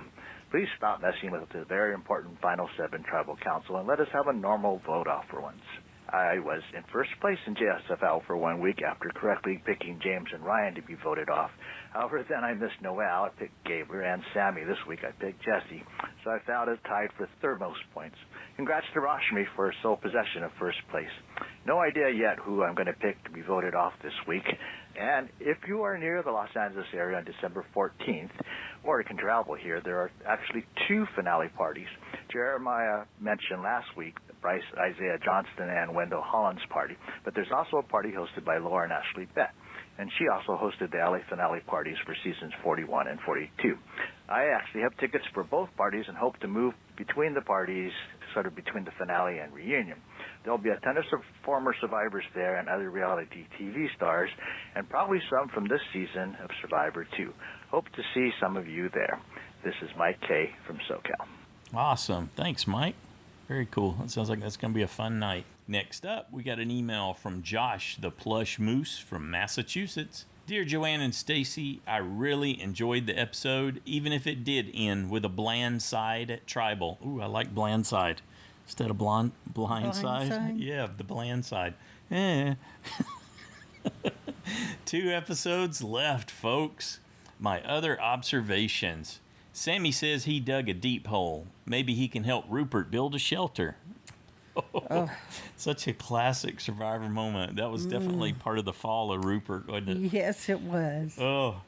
Please stop messing with the very important Final 7 Tribal Council and let us have a normal vote-off for once. I was in first place in JSFL for 1 week after correctly picking James and Ryan to be voted off. However, then I missed Noelle. I picked Gabriel and Sammy. This week I picked Jesse. So I found it tied for 3rd most points. Congrats to Rashmi for sole possession of first place. No idea yet who I'm going to pick to be voted off this week. And if you are near the Los Angeles area on December 14th, or you can travel here, there are actually 2 finale parties. Jeremiah mentioned last week Bryce Isaiah Johnston and Wendell Holland's party, but there's also a party hosted by Laura and Ashley Bett. And she also hosted the LA finale parties for seasons 41 and 42. I actually have tickets for both parties and hope to move between the parties, sort of between the finale and reunion. There'll be a ton of former survivors there and other reality TV stars, and probably some from this season of Survivor too. Hope to see some of you there. This is MikeK from SoCal. Awesome. Thanks, Mike. Very cool. That sounds like that's going to be a fun night. Next up, we got an email from Josh, the Plush Moose from Massachusetts. Dear Joanne and Stacy, I really enjoyed the episode, even if it did end with a bland side at Tribal. Ooh, I like bland side instead of blind side. Yeah, the bland side. 2 episodes left, folks. My other observations. Sammy says he dug a deep hole. Maybe he can help Rupert build a shelter. Such a classic Survivor moment. That was definitely part of the fall of Rupert, wasn't it? Yes, it was. Oh.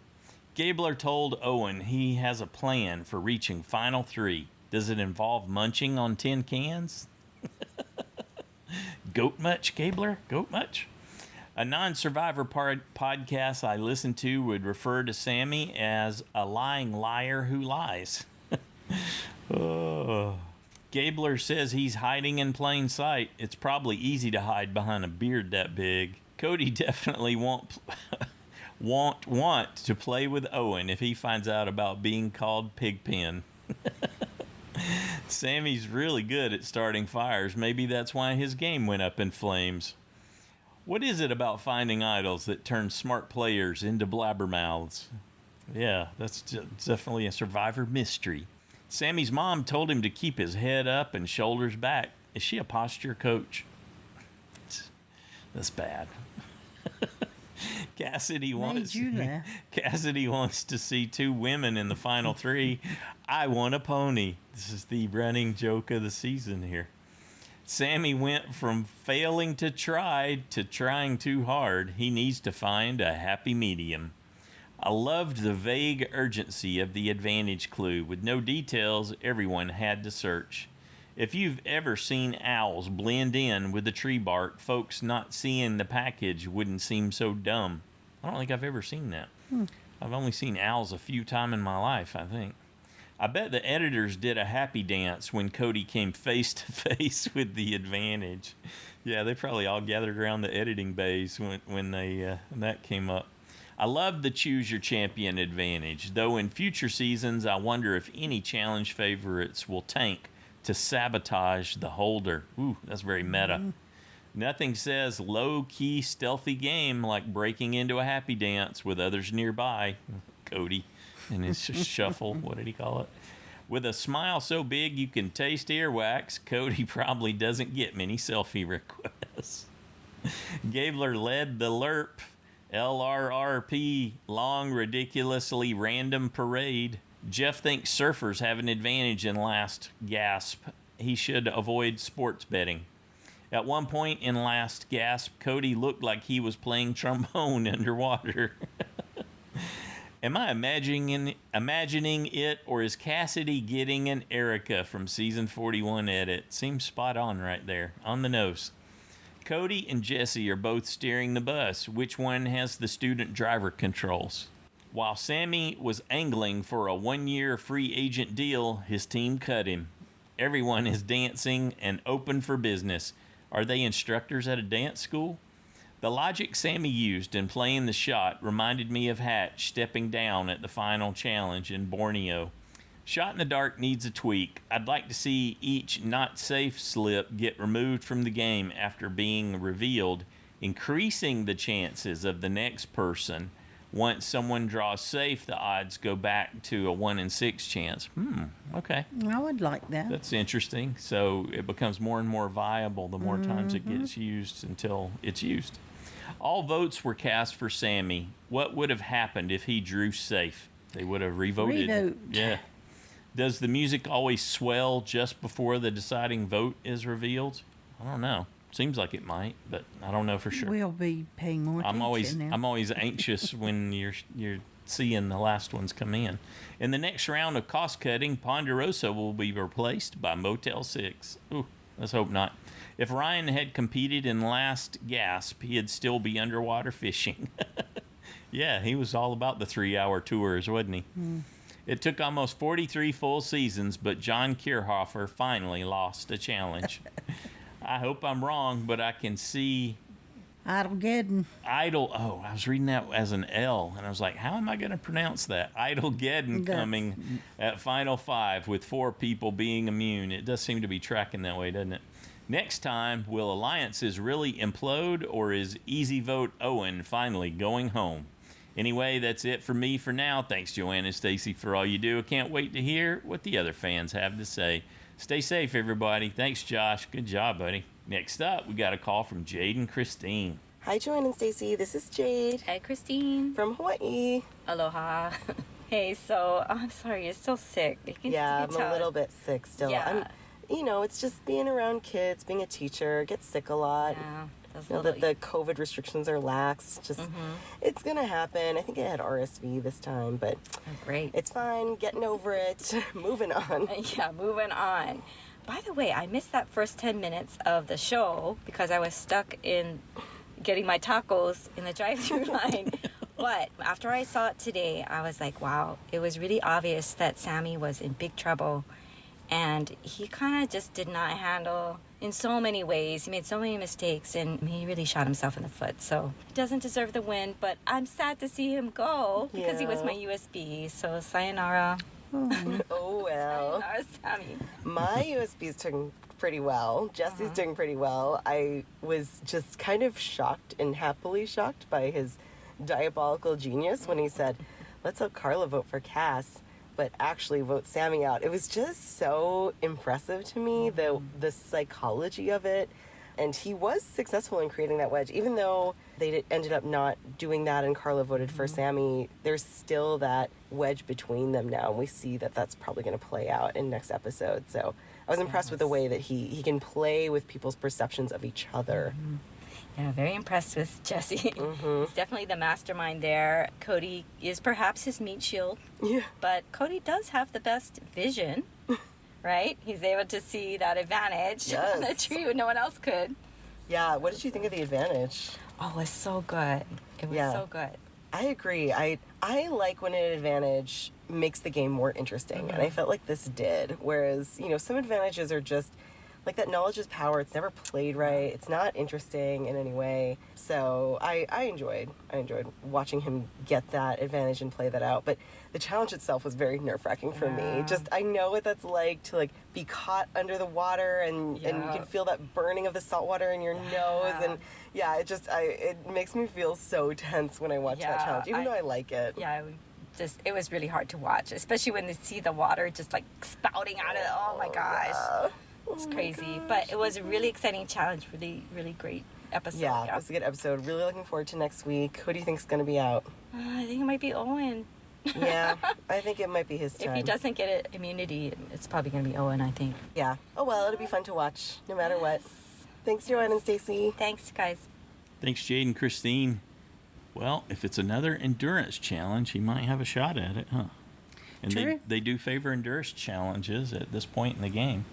Gabler told Owen he has a plan for reaching Final 3. Does it involve munching on tin cans? Goat much, Gabler? Goat much? A non-Survivor podcast I listened to would refer to Sammy as a lying liar who lies. Oh. Gabler says he's hiding in plain sight. It's probably easy to hide behind a beard that big. Cody definitely won't want to play with Owen if he finds out about being called Pigpen. Sammy's really good at starting fires. Maybe that's why his game went up in flames. What is it about finding idols that turns smart players into blabbermouths? Yeah, that's definitely a Survivor mystery. Sammy's mom told him to keep his head up and shoulders back. Is she a posture coach? That's bad. Cassidy wants to see 2 women in the final 3. I want a pony. This is the running joke of the season here. Sammy went from failing to try to trying too hard. He needs to find a happy medium. I loved the vague urgency of the advantage clue. With no details, everyone had to search. If you've ever seen owls blend in with the tree bark, folks not seeing the package wouldn't seem so dumb. I don't think I've ever seen that. I've only seen owls a few times in my life, I think. I bet the editors did a happy dance when Cody came face to face with the advantage. Yeah, they probably all gathered around the editing bays when that came up. I love the choose your champion advantage, though in future seasons I wonder if any challenge favorites will tank to sabotage the holder. Ooh, that's very meta. Nothing says low-key stealthy game like breaking into a happy dance with others nearby. Cody and his shuffle, what did he call it? With a smile so big you can taste earwax, Cody probably doesn't get many selfie requests. Gabler led the LRP. LRRP, long, ridiculously random parade. Jeff thinks surfers have an advantage in last gasp. He should avoid sports betting. At one point in last gasp, Cody looked like he was playing trombone underwater. Am I imagining it, or is Cassidy getting an Erica from season 41 edit? Seems spot on right there, on the nose. Cody and Jesse are both steering the bus. Which one has the student driver controls? While Sammy was angling for a 1-year free agent deal, his team cut him. Everyone is dancing and open for business. Are they instructors at a dance school? The logic Sammy used in playing the shot reminded me of Hatch stepping down at the final challenge in Borneo. Shot in the dark needs a tweak. I'd like to see each not safe slip get removed from the game after being revealed, increasing the chances of the next person. Once someone draws safe, the odds go back to a 1 in 6 chance. Okay. I would like that. That's interesting. So it becomes more and more viable the more times it gets used until it's used. All votes were cast for Sammy. What would have happened if he drew safe? They would have revoted. Revote. Yeah. Does the music always swell just before the deciding vote is revealed? I don't know. Seems like it might, but I don't know for sure. We'll be paying more attention now. I'm always anxious when you're seeing the last ones come in. In the next round of cost cutting, Ponderosa will be replaced by Motel 6. Ooh, let's hope not. If Ryan had competed in last gasp, he'd still be underwater fishing. Yeah, he was all about the 3-hour tours, wasn't he? It took almost 43 full seasons, but John Kierhofer finally lost a challenge. I hope I'm wrong, but I can see Idle. Oh, I was reading that as an L, and I was like, how am I going to pronounce that? Idlegeddon coming at Final 5 with 4 people being immune. It does seem to be tracking that way, doesn't it? Next time, will alliances really implode, or is Easy Vote Owen finally going home? Anyway, that's it for me for now. Thanks, Joanne and Stacy, for all you do. I can't wait to hear what the other fans have to say. Stay safe, everybody. Thanks, Josh. Good job, buddy. Next up, we got a call from Jade-n-Christine. Hi, Joanne and Stacy. This is Jade. Hi, Christine. From Hawaii. Aloha. Hey, so I'm sorry, you're still sick. I'm a little bit sick still. Yeah. It's just being around kids, being a teacher, get sick a lot. Yeah. That the COVID restrictions are lax. It's going to happen. I think I had RSV this time, but great. It's fine. Getting over it. Moving on. Yeah, moving on. By the way, I missed that first 10 minutes of the show because I was stuck in getting my tacos in the drive-thru line. But after I saw it today, I was like, wow, it was really obvious that Sammy was in big trouble. And he kind of just did not handle in so many ways. He made so many mistakes, and he really shot himself in the foot. So he doesn't deserve the win, but I'm sad to see him go because he was my USB. So sayonara. Oh, well. Sayonara, Sammy. My USB's doing pretty well. Jesse's doing pretty well. I was just kind of shocked and happily shocked by his diabolical genius when he said, let's let Carla vote for Cass, but actually vote Sammy out. It was just so impressive to me, the psychology of it. And he was successful in creating that wedge. Even though they ended up not doing that and Carla voted for Sammy, there's still that wedge between them now. And we see that that's probably going to play out in next episode. So I was impressed with the way that he can play with people's perceptions of each other. Yeah, very impressed with Jesse. He's definitely the mastermind there. Cody is perhaps his meat shield. Yeah. But Cody does have the best vision, right? He's able to see that advantage on the tree when no one else could. Yeah, what did you think of the advantage? Oh, it was so good. It was so good. I agree. I like when an advantage makes the game more interesting, and I felt like this did. Whereas, some advantages are just like that knowledge is power. It's never played right. It's not interesting in any way. So I enjoyed watching him get that advantage and play that out. But the challenge itself was very nerve-wracking for me. Just I know what that's like to be caught under the water and you can feel that burning of the salt water in your nose, and it makes me feel so tense when I watch that challenge, even though I like it. Yeah. It was really hard to watch, especially when they see the water just spouting out of it. Oh my gosh. Yeah. It's crazy, but it was a really exciting challenge. Really, really great episode. Yeah, it was a good episode. Really looking forward to next week. Who do you think's going to be out? I think it might be Owen. Yeah, I think it might be his time. If he doesn't get immunity, it's probably going to be Owen, I think. Yeah. Oh, well, it'll be fun to watch, no matter what. Thanks, Joanne and Stacy. Thanks, guys. Thanks, Jade-n-Christine. Well, if it's another endurance challenge, he might have a shot at it, huh? And True. they do favor endurance challenges at this point in the game.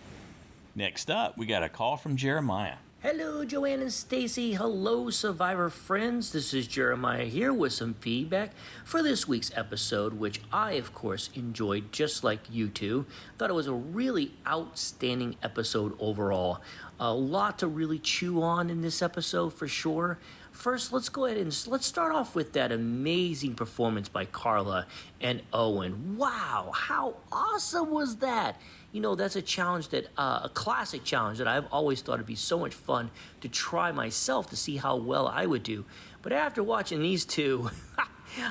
Next up, we got a call from Jeremiah. Hello, Joanne and Stacy. Hello, Survivor friends. This is Jeremiah here with some feedback for this week's episode, which I, of course, enjoyed just like you two. Thought it was a really outstanding episode overall. A lot to really chew on in this episode for sure. First, let's go ahead and let's start off with that amazing performance by Carla and Owen. Wow, how awesome was that? That's a challenge a classic challenge that I've always thought it'd be so much fun to try myself to see how well I would do. But after watching these two,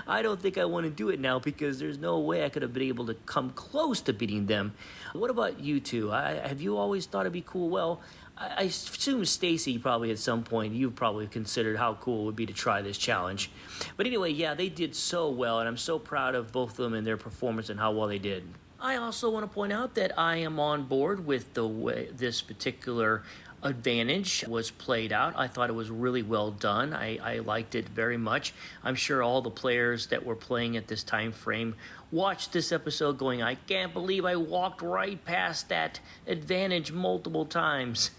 I don't think I want to do it now because there's no way I could have been able to come close to beating them. What about you two? Have you always thought it'd be cool? Well, I assume Stacy probably at some point you've probably considered how cool it would be to try this challenge. But anyway, yeah, they did so well, and I'm so proud of both of them and their performance and how well they did. I also want to point out that I am on board with the way this particular advantage was played out. I thought it was really well done. I liked it very much. I'm sure all the players that were playing at this time frame watched this episode going, I can't believe I walked right past that advantage multiple times.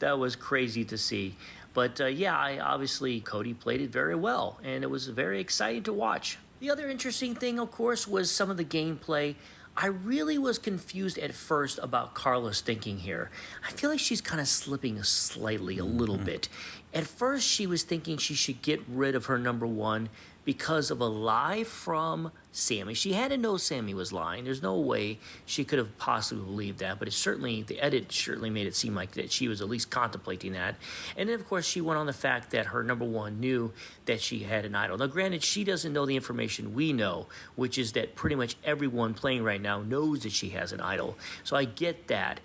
That was crazy to see. But obviously Cody played it very well, and it was very exciting to watch. The other interesting thing, of course, was some of the gameplay. I really was confused at first about Carla's thinking here. I feel like she's kind of slipping slightly a little bit. At first, she was thinking she should get rid of her number one because of a lie from Sammy. She had to know Sammy was lying. There's no way she could have possibly believed that, but the edit certainly made it seem like that she was at least contemplating that. And then, of course, she went on the fact that her number one knew that she had an idol. Now, granted, she doesn't know the information we know, which is that pretty much everyone playing right now knows that she has an idol. So I get that.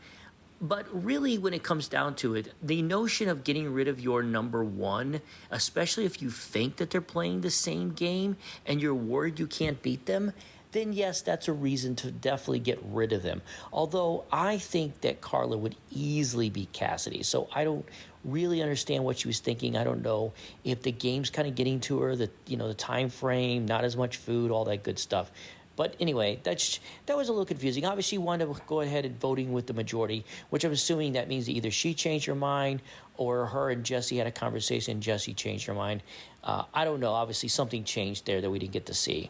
But really, when it comes down to it, the notion of getting rid of your number one, especially if you think that they're playing the same game and you're worried you can't beat them, then yes, that's a reason to definitely get rid of them. Although I think that Carla would easily beat Cassidy, so I don't really understand what she was thinking. I don't know if the game's kind of getting to her, the time frame, not as much food, all that good stuff. But anyway, that was a little confusing. Obviously, she wanted to go ahead and voting with the majority, which I'm assuming that means that either she changed her mind or her and Jesse had a conversation and Jesse changed her mind. I don't know. Obviously, something changed there that we didn't get to see.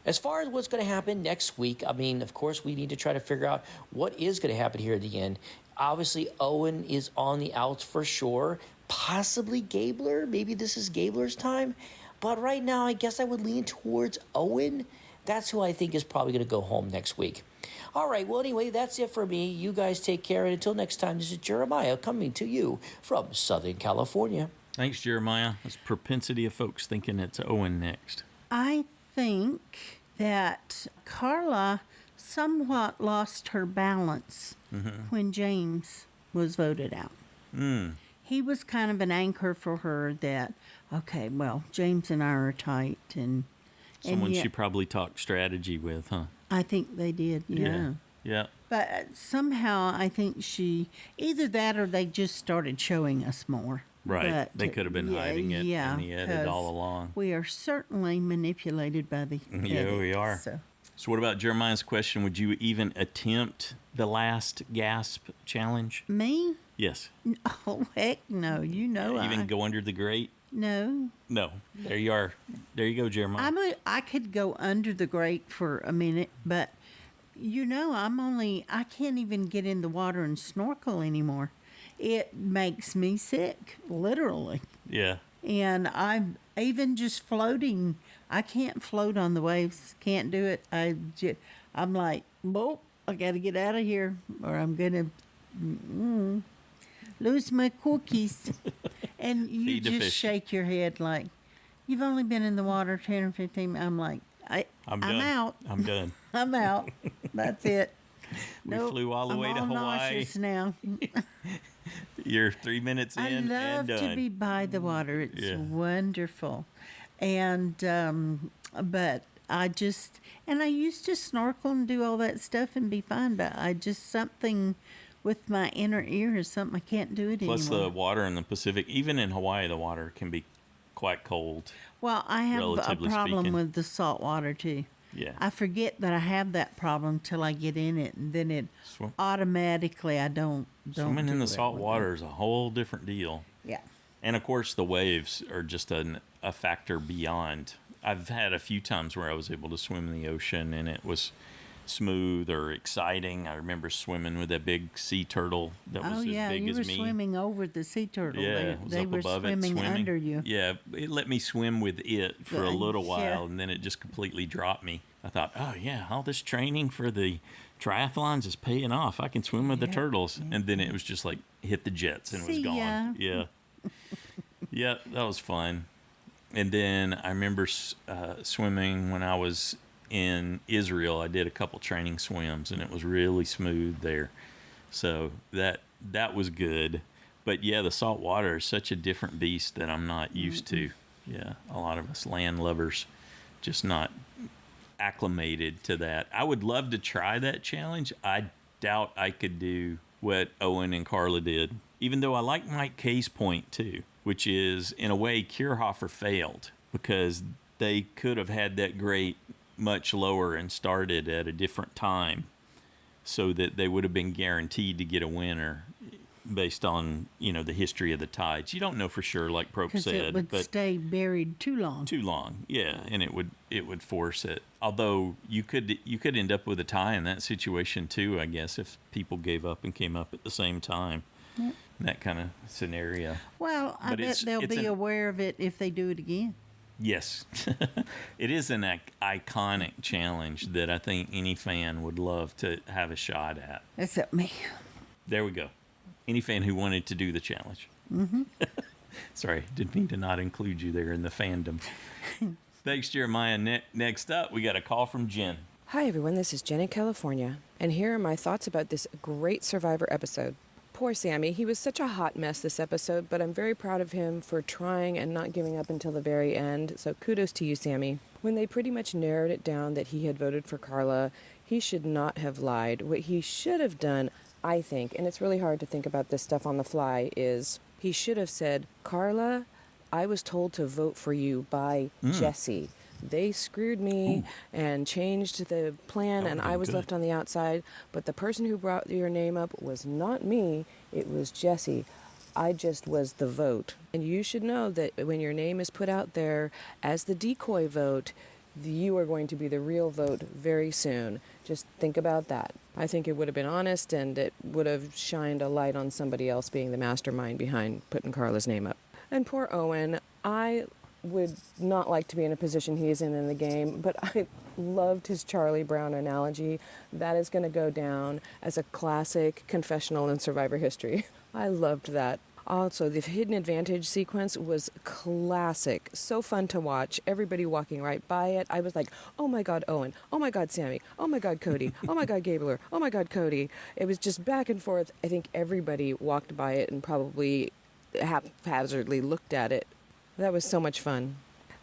As far as what's going to happen next week, I mean, of course, we need to try to figure out what is going to happen here at the end. Obviously, Owen is on the outs for sure. Possibly Gabler. Maybe this is Gabler's time. But right now, I guess I would lean towards Owen. That's who I think is probably going to go home next week. All right, well, anyway, that's it for me. You guys take care, and until next time, this is Jeremiah coming to you from Southern California. Thanks, Jeremiah. That's propensity of folks thinking it's Owen next. I think that Carla somewhat lost her balance when James was voted out. He was kind of an anchor for her that, okay, well, James and I are tight, and someone she probably talked strategy with, huh? I think they did, yeah. Yeah. But somehow I think either that or they just started showing us more. Right. But, they could have been hiding it in the edit all along. We are certainly manipulated by the edit, we are. So what about Jeremiah's question? Would you even attempt the last gasp challenge? Me? Yes. Oh, heck no. Even go under the grate? No. There you are. There you go, Jeremiah. I could go under the grate for a minute, but I can't even get in the water and snorkel anymore. It makes me sick, literally. Yeah. And I'm even just floating. I can't float on the waves. Can't do it. I'm like, whoa, I got to get out of here or I'm going to lose my cookies. And you just shake your head like, you've only been in the water 10 or 15 minutes. I'm like, I'm out. I'm done. I'm out. That's it. We flew all the way to Hawaii. I'm nauseous now. You're 3 minutes in and done. I love to be by the water. It's wonderful. And, but I used to snorkel and do all that stuff and be fine, but something with my inner ear is something I can't do it anymore. Plus the water in the Pacific, even in Hawaii, the water can be quite cold. Well, I have a problem with the salt water too. Yeah. I forget that I have that problem till I get in it, and then it automatically I don't. Swimming in the salt water is a whole different deal. Yeah. And of course, the waves are just a factor beyond. I've had a few times where I was able to swim in the ocean, and it was smooth or exciting. I remember swimming with that big sea turtle that was as big as me. you were swimming over the sea turtle. Yeah, they were swimming under you. Yeah, it let me swim with it for a little while, and then it just completely dropped me. I thought, oh yeah, all this training for the triathlons is paying off. I can swim with the turtles. And then it was just like hit the jets and it was gone. Yeah. Yeah, that was fun. And then I remember swimming when I was in Israel. I did a couple training swims, and it was really smooth there. So that was good. But yeah, the salt water is such a different beast that I'm not used to. Yeah, a lot of us land lovers just not acclimated to that. I would love to try that challenge. I doubt I could do what Owen and Carla did, even though I like MichelleH's point too, which is in a way Kierhofer failed because they could have had that grate much lower and started at a different time so that they would have been guaranteed to get a winner. based on, the history of the tides. You don't know for sure, like Prope Because said. it would but stay buried too long. Too long, yeah, and it would force it. Although you could end up with a tie in that situation too, I guess, if people gave up and came up at the same time. Yep. That kind of scenario. Well, I bet they'll be aware of it if they do it again. Yes. It is an iconic challenge that I think any fan would love to have a shot at. Except me. There we go. Any fan who wanted to do the challenge. Mm-hmm. Sorry, didn't mean to not include you there in the fandom. Thanks, Jeremiah. Next up, we got a call from Jen. Hi, everyone. This is Jen in California, and here are my thoughts about this great Survivor episode. Poor Sammy. He was such a hot mess this episode, but I'm very proud of him for trying and not giving up until the very end, so kudos to you, Sammy. When they pretty much narrowed it down that he had voted for Carla, he should not have lied. What he should have done, I think, and it's really hard to think about this stuff on the fly, is he should have said, Carla, I was told to vote for you by Jesse. They screwed me and changed the plan, and I was left on the outside. But the person who brought your name up was not me. It was Jesse. I just was the vote. And you should know that when your name is put out there as the decoy vote, you are going to be the real vote very soon. Just think about that. I think it would have been honest, and it would have shined a light on somebody else being the mastermind behind putting Carla's name up. And poor Owen, I would not like to be in a position he is in the game, but I loved his Charlie Brown analogy. That is going to go down as a classic confessional in Survivor history. I loved that. Also, the hidden advantage sequence was classic. So fun to watch. Everybody walking right by it. I was like, oh my God, Owen. Oh my God, Sammy. Oh my God, Cody. Oh my God, Gabler. Oh my God, Cody. It was just back and forth. I think everybody walked by it and probably haphazardly looked at it. That was so much fun.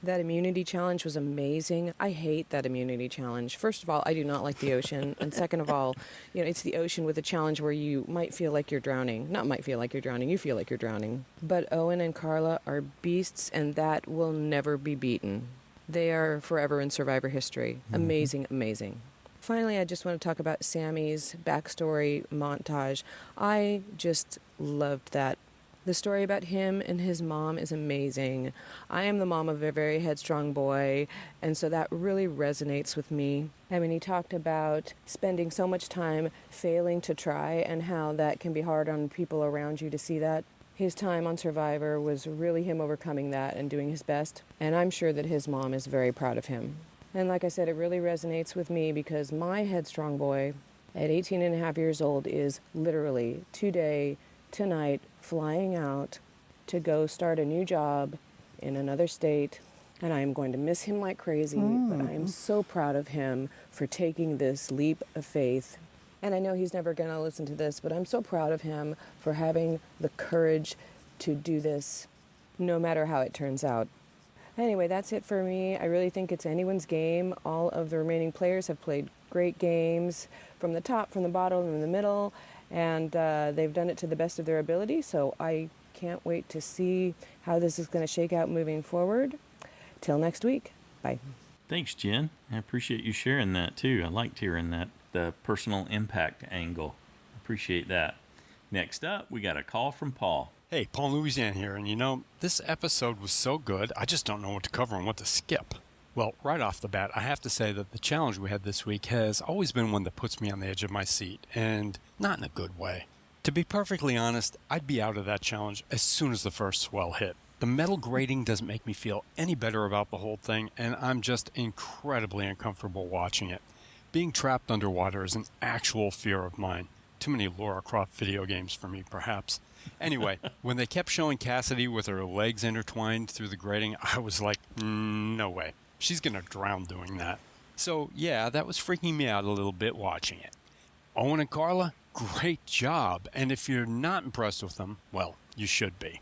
That immunity challenge was amazing. I hate that immunity challenge. First of all, I do not like the ocean. And second of all, it's the ocean with a challenge where you might feel like you're drowning. Not might feel like you're drowning, you feel like you're drowning. But Owen and Carla are beasts, and that will never be beaten. They are forever in Survivor history. Amazing, amazing. Finally, I just want to talk about Sammy's backstory montage. I just loved that. The story about him and his mom is amazing. I am the mom of a very headstrong boy, and so that really resonates with me. I mean, he talked about spending so much time failing to try and how that can be hard on people around you to see that. His time on Survivor was really him overcoming that and doing his best, and I'm sure that his mom is very proud of him. And like I said, it really resonates with me because my headstrong boy at 18 and a half years old is literally tonight, flying out to go start a new job in another state, and I am going to miss him like crazy, but I am so proud of him for taking this leap of faith. And I know he's never going to listen to this, but I'm so proud of him for having the courage to do this, no matter how it turns out. Anyway, that's it for me. I really think it's anyone's game. All of the remaining players have played great games from the top, from the bottom, and in the middle. And they've done it to the best of their ability, so I can't wait to see how this is going to shake out moving forward. Till next week. Bye. Thanks, Jen. I appreciate you sharing that, too. I liked hearing that, the personal impact angle. Appreciate that. Next up, we got a call from Paul. Hey, Paul, Louisiana here, and this episode was so good, I just don't know what to cover and what to skip. Well, right off the bat, I have to say that the challenge we had this week has always been one that puts me on the edge of my seat, and not in a good way. To be perfectly honest, I'd be out of that challenge as soon as the first swell hit. The metal grating doesn't make me feel any better about the whole thing, and I'm just incredibly uncomfortable watching it. Being trapped underwater is an actual fear of mine. Too many Lara Croft video games for me, perhaps. Anyway, when they kept showing Cassidy with her legs intertwined through the grating, I was like, no way. She's going to drown doing that. So, yeah, that was freaking me out a little bit watching it. Owen and Carla, great job. And if you're not impressed with them, well, you should be.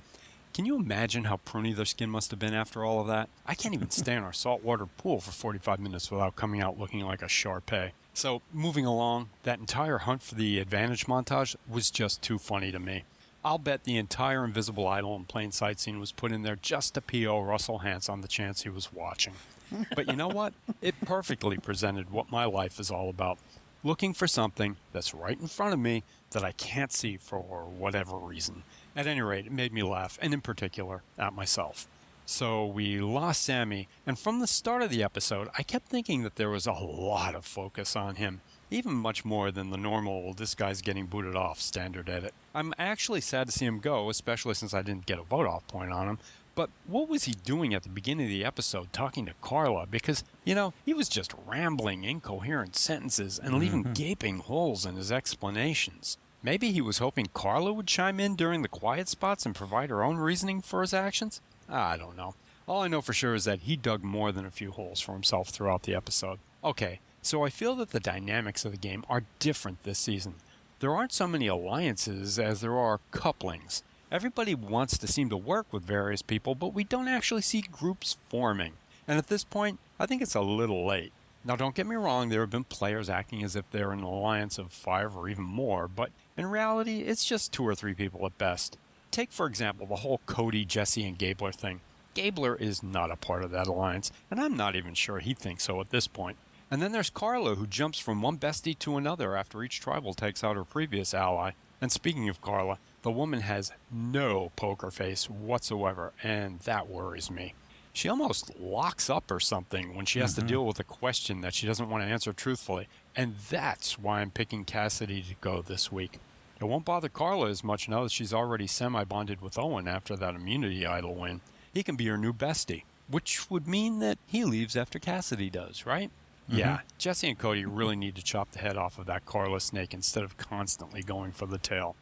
Can you imagine how pruny their skin must have been after all of that? I can't even stay in our saltwater pool for 45 minutes without coming out looking like a Shar-Pei. So, moving along, that entire hunt for the advantage montage was just too funny to me. I'll bet the entire invisible idol in plain sight scene was put in there just to P.O. Russell Hantz on the chance he was watching. But you know what? It perfectly presented what my life is all about. looking for something that's right in front of me that I can't see for whatever reason. At any rate, it made me laugh, and in particular, at myself. So we lost Sammy, and from the start of the episode, I kept thinking that there was a lot of focus on him, even much more than the normal, this guy's getting booted off standard edit. I'm actually sad to see him go, especially since I didn't get a vote-off point on him. But what was he doing at the beginning of the episode talking to Carla? Because, he was just rambling incoherent sentences and leaving gaping holes in his explanations. Maybe he was hoping Carla would chime in during the quiet spots and provide her own reasoning for his actions? I don't know. All I know for sure is that he dug more than a few holes for himself throughout the episode. Okay, so I feel that the dynamics of the game are different this season. There aren't so many alliances as there are couplings. Everybody wants to seem to work with various people, but we don't actually see groups forming. And at this point, I think it's a little late. Now, don't get me wrong, there have been players acting as if they're an alliance of 5 or even more, but in reality, it's just 2 or 3 people at best. Take, for example, the whole Cody, Jesse, and Gabler thing. Gabler is not a part of that alliance, and I'm not even sure he thinks so at this point. And then there's Carla, who jumps from one bestie to another after each tribal takes out her previous ally. And speaking of Carla, the woman has no poker face whatsoever, and that worries me. She almost locks up or something when she has to deal with a question that she doesn't want to answer truthfully, and that's why I'm picking Cassidy to go this week. It won't bother Carla as much now that she's already semi-bonded with Owen after that immunity idol win. He can be her new bestie, which would mean that he leaves after Cassidy does, right? Yeah, Jesse and Cody really need to chop the head off of that Carla snake instead of constantly going for the tail.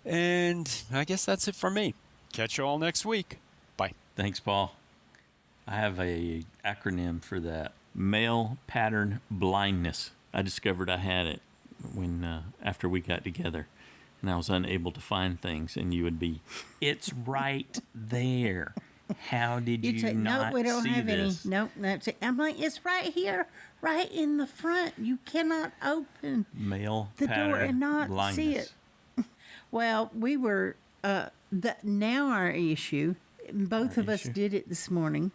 And I guess that's it for me. Catch you all next week. Bye. Thanks, Paul. I have a acronym for that. Male pattern blindness. I discovered I had it when after we got together, and I was unable to find things, and you would be, it's right there. How did you say, not no, we don't see have this? any. Nope, that's it. I'm like, it's right here, right in the front. You cannot open Male the pattern door and not blindness. see it. Well, we were, now our issue, both of us did it this morning,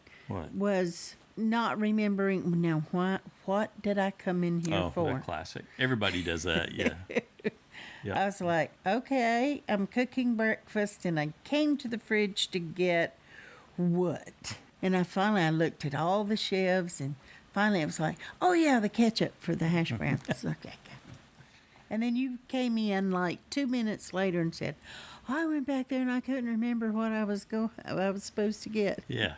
was not remembering, now what did I come in here for? Oh, the classic. Everybody does that, yeah. Yep. I was like, okay, I'm cooking breakfast, and I came to the fridge to get what? And I looked at all the shelves, and finally I was like, oh yeah, the ketchup for the hash browns. Okay. And then you came in like 2 minutes later and said, I went back there and I couldn't remember what I was supposed to get. Yeah.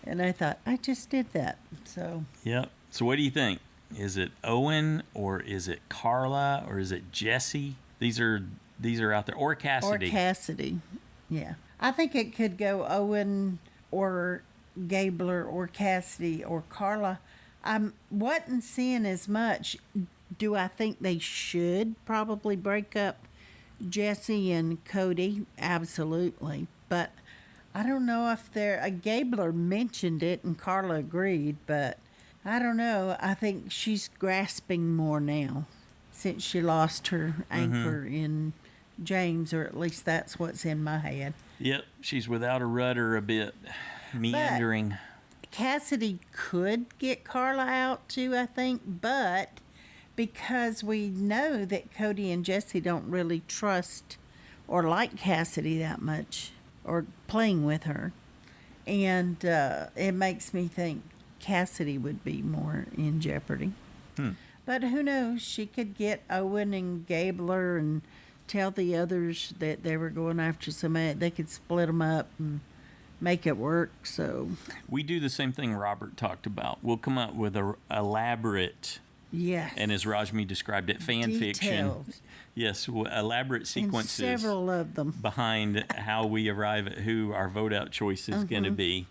And I thought, I just did that. So. Yep. So what do you think? Is it Owen, or is it Carla, or is it Jesse? These are out there, or Cassidy. Or Cassidy. Yeah. I think it could go Owen or Gabler or Cassidy or Carla. I wasn't seeing as much. Do I think they should probably break up Jesse and Cody? Absolutely. But I don't know if Gabler mentioned it and Carla agreed, but I don't know. I think she's grasping more now since she lost her anchor in James, or at least that's what's in my head. Yep, she's without a rudder, a bit meandering. But Cassidy could get Carla out too, I think, but because we know that Cody and Jesse don't really trust or like Cassidy that much, or playing with her, and it makes me think Cassidy would be more in jeopardy. But who knows? She could get Owen and Gabler and tell the others that they were going after somebody. They could split them up and make it work. So we do the same thing Robert talked about. We'll come up with a elaborate, and as Rashmi described it, fan fiction. Yes, elaborate sequences. And several of them behind how we arrive at who our vote out choice is going to be.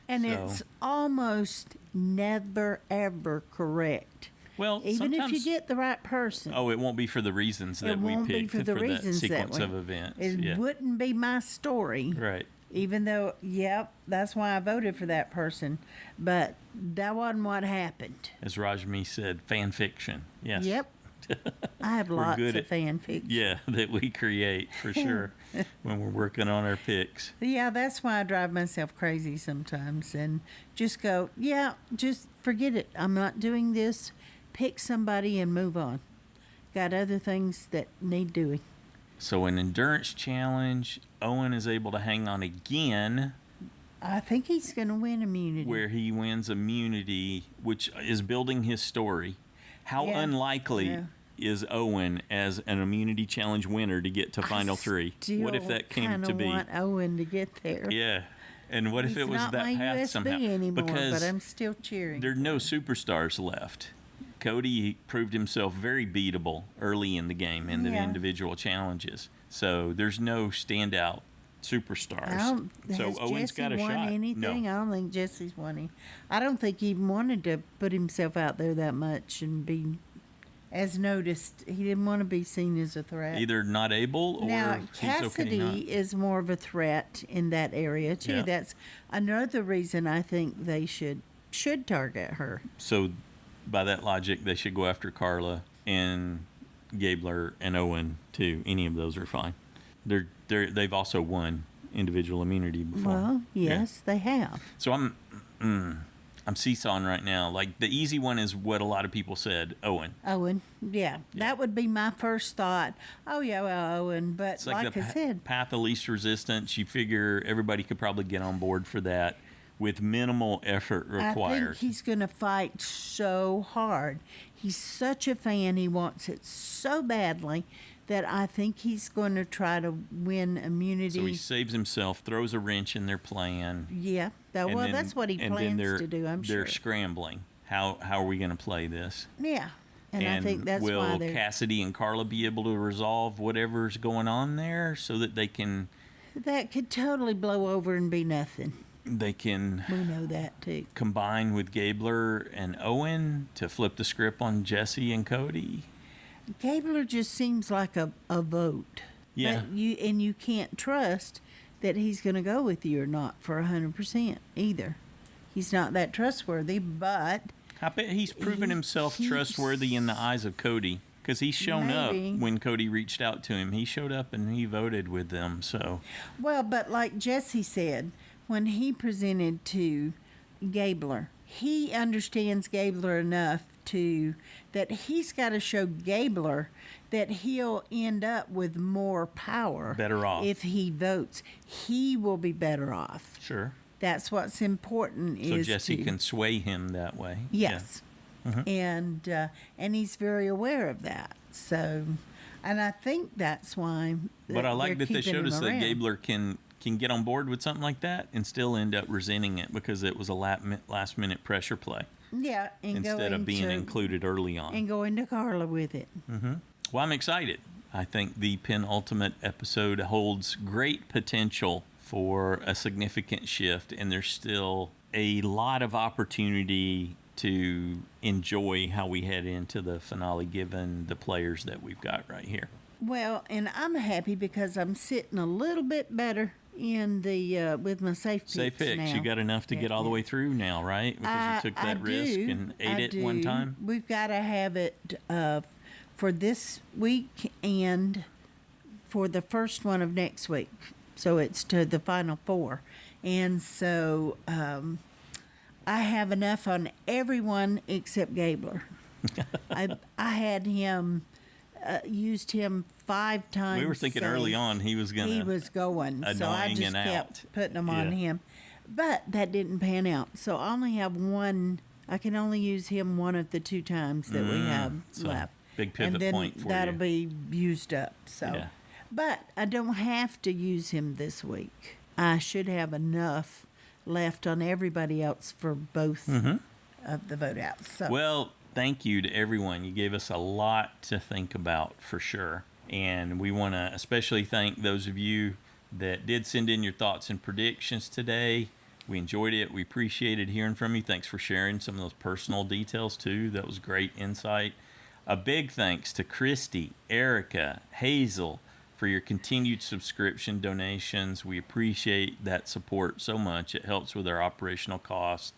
And it's almost never ever correct. Well, even if you get the right person. Oh, it won't be for the reasons that we picked for that sequence of events. It wouldn't be my story. Right. Even though, that's why I voted for that person. But that wasn't what happened. As Rashmi said, fan fiction. Yes. Yep. I have lots of fan fiction. Yeah, that we create for sure when we're working on our picks. Yeah, that's why I drive myself crazy sometimes and just go, just forget it. I'm not doing this. pick somebody and move on. Got other things that need doing. So an endurance challenge, Owen is able to hang on again. I think he's going to win immunity. Where he wins immunity, which is building his story. How unlikely is Owen as an immunity challenge winner to get to Final Three? What if that came to be? I want Owen to get there. Yeah. And what if it was that path USB somehow? Anymore, because but I'm still cheering. There are no superstars left. Cody proved himself very beatable early in the game in the individual challenges. So there's no standout superstars. So Owen's got a shot. Anything? No. I don't think Jesse's won any. I don't think he wanted to put himself out there that much and be as noticed. He didn't want to be seen as a threat. Either not able or now, he's Cassidy okay not. is more of a threat in that area too. Yeah. That's another reason I think they should target her. So by that logic, they should go after Carla and Gabler and Owen too. Any of those are fine. They've also won individual immunity before. Well, yes, they have. So I'm seesawing right now. Like the easy one is what a lot of people said, Owen. Owen, yeah. That would be my first thought. Oh yeah, well, Owen, but It's like the I said, path of least resistance. You figure everybody could probably get on board for that with minimal effort required. I think he's going to fight so hard. He's such a fan. He wants it so badly that I think he's going to try to win immunity. So he saves himself, throws a wrench in their plan. Yeah. That's what he plans to do, I'm sure. They're scrambling. How are we going to play this? Yeah. And I think that's why will they're... Cassidy and Carla be able to resolve whatever's going on there so that they can... That could totally blow over and be nothing. They can... We know that, too. Combine with Gabler and Owen to flip the script on Jesse and Cody. Gabler just seems like a vote. Yeah. But you can't trust that he's going to go with you or not for 100% either. He's not that trustworthy, but... I bet he's proven himself trustworthy in the eyes of Cody, because he's shown up when Cody reached out to him. He showed up and he voted with them, so... Well, but like Jesse said, when he presented to Gabler, he understands Gabler enough that he's got to show Gabler that he'll end up with more power. Better off. If he votes. He will be better off. Sure. That's what's important. So Jesse can sway him that way. Yes. Yeah. Mm-hmm. And he's very aware of that. So, and I think that's why. But I like that they showed us that around. Gabler can get on board with something like that and still end up resenting it because it was a last minute pressure play. Yeah, and instead of being included early on. And going to Carla with it. Mm-hmm. Well, I'm excited. I think the penultimate episode holds great potential for a significant shift, and there's still a lot of opportunity to enjoy how we head into the finale given the players that we've got right here. Well, and I'm happy because I'm sitting a little bit better in the with my safe picks. Safe picks. Now. You got enough to get all the way through now, right? Because you took that risk and ate it one time. We've got to have it for this week and for the first one of next week. So it's to the final four. And so I have enough on everyone except Gabler. I had him... used him 5 times. We were thinking early on he was going. He was going, so I just kept putting them on him. But that didn't pan out. So I only have one. I can only use him one of the 2 times that we have left. Big pivot and then point for that'll you. be used up. So, but I don't have to use him this week. I should have enough left on everybody else for both of the vote outs. So. Well. Thank you to everyone. You gave us a lot to think about for sure. And we want to especially thank those of you that did send in your thoughts and predictions today. We enjoyed it. We appreciated hearing from you. Thanks for sharing some of those personal details too. That was great insight. A big thanks to Christy, Erica, Hazel for your continued subscription donations. We appreciate that support so much. It helps with our operational costs.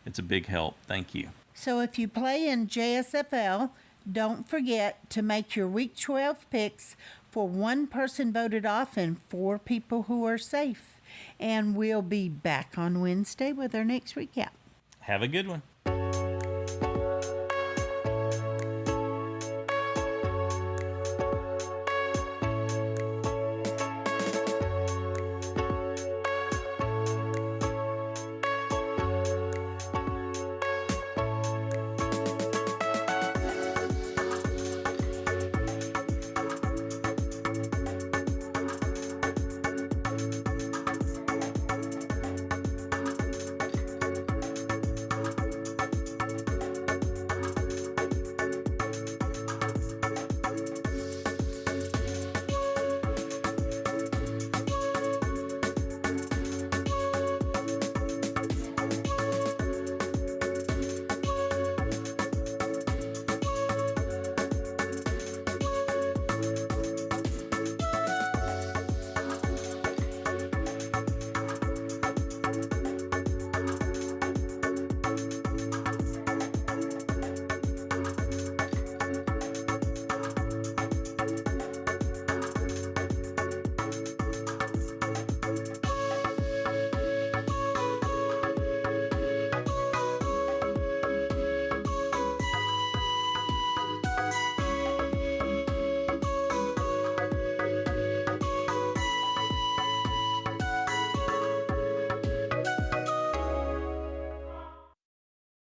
It's a big help. Thank you. So if you play in JSFL, don't forget to make your Week 12 picks for 1 person voted off and 4 people who are safe. And we'll be back on Wednesday with our next recap. Have a good one.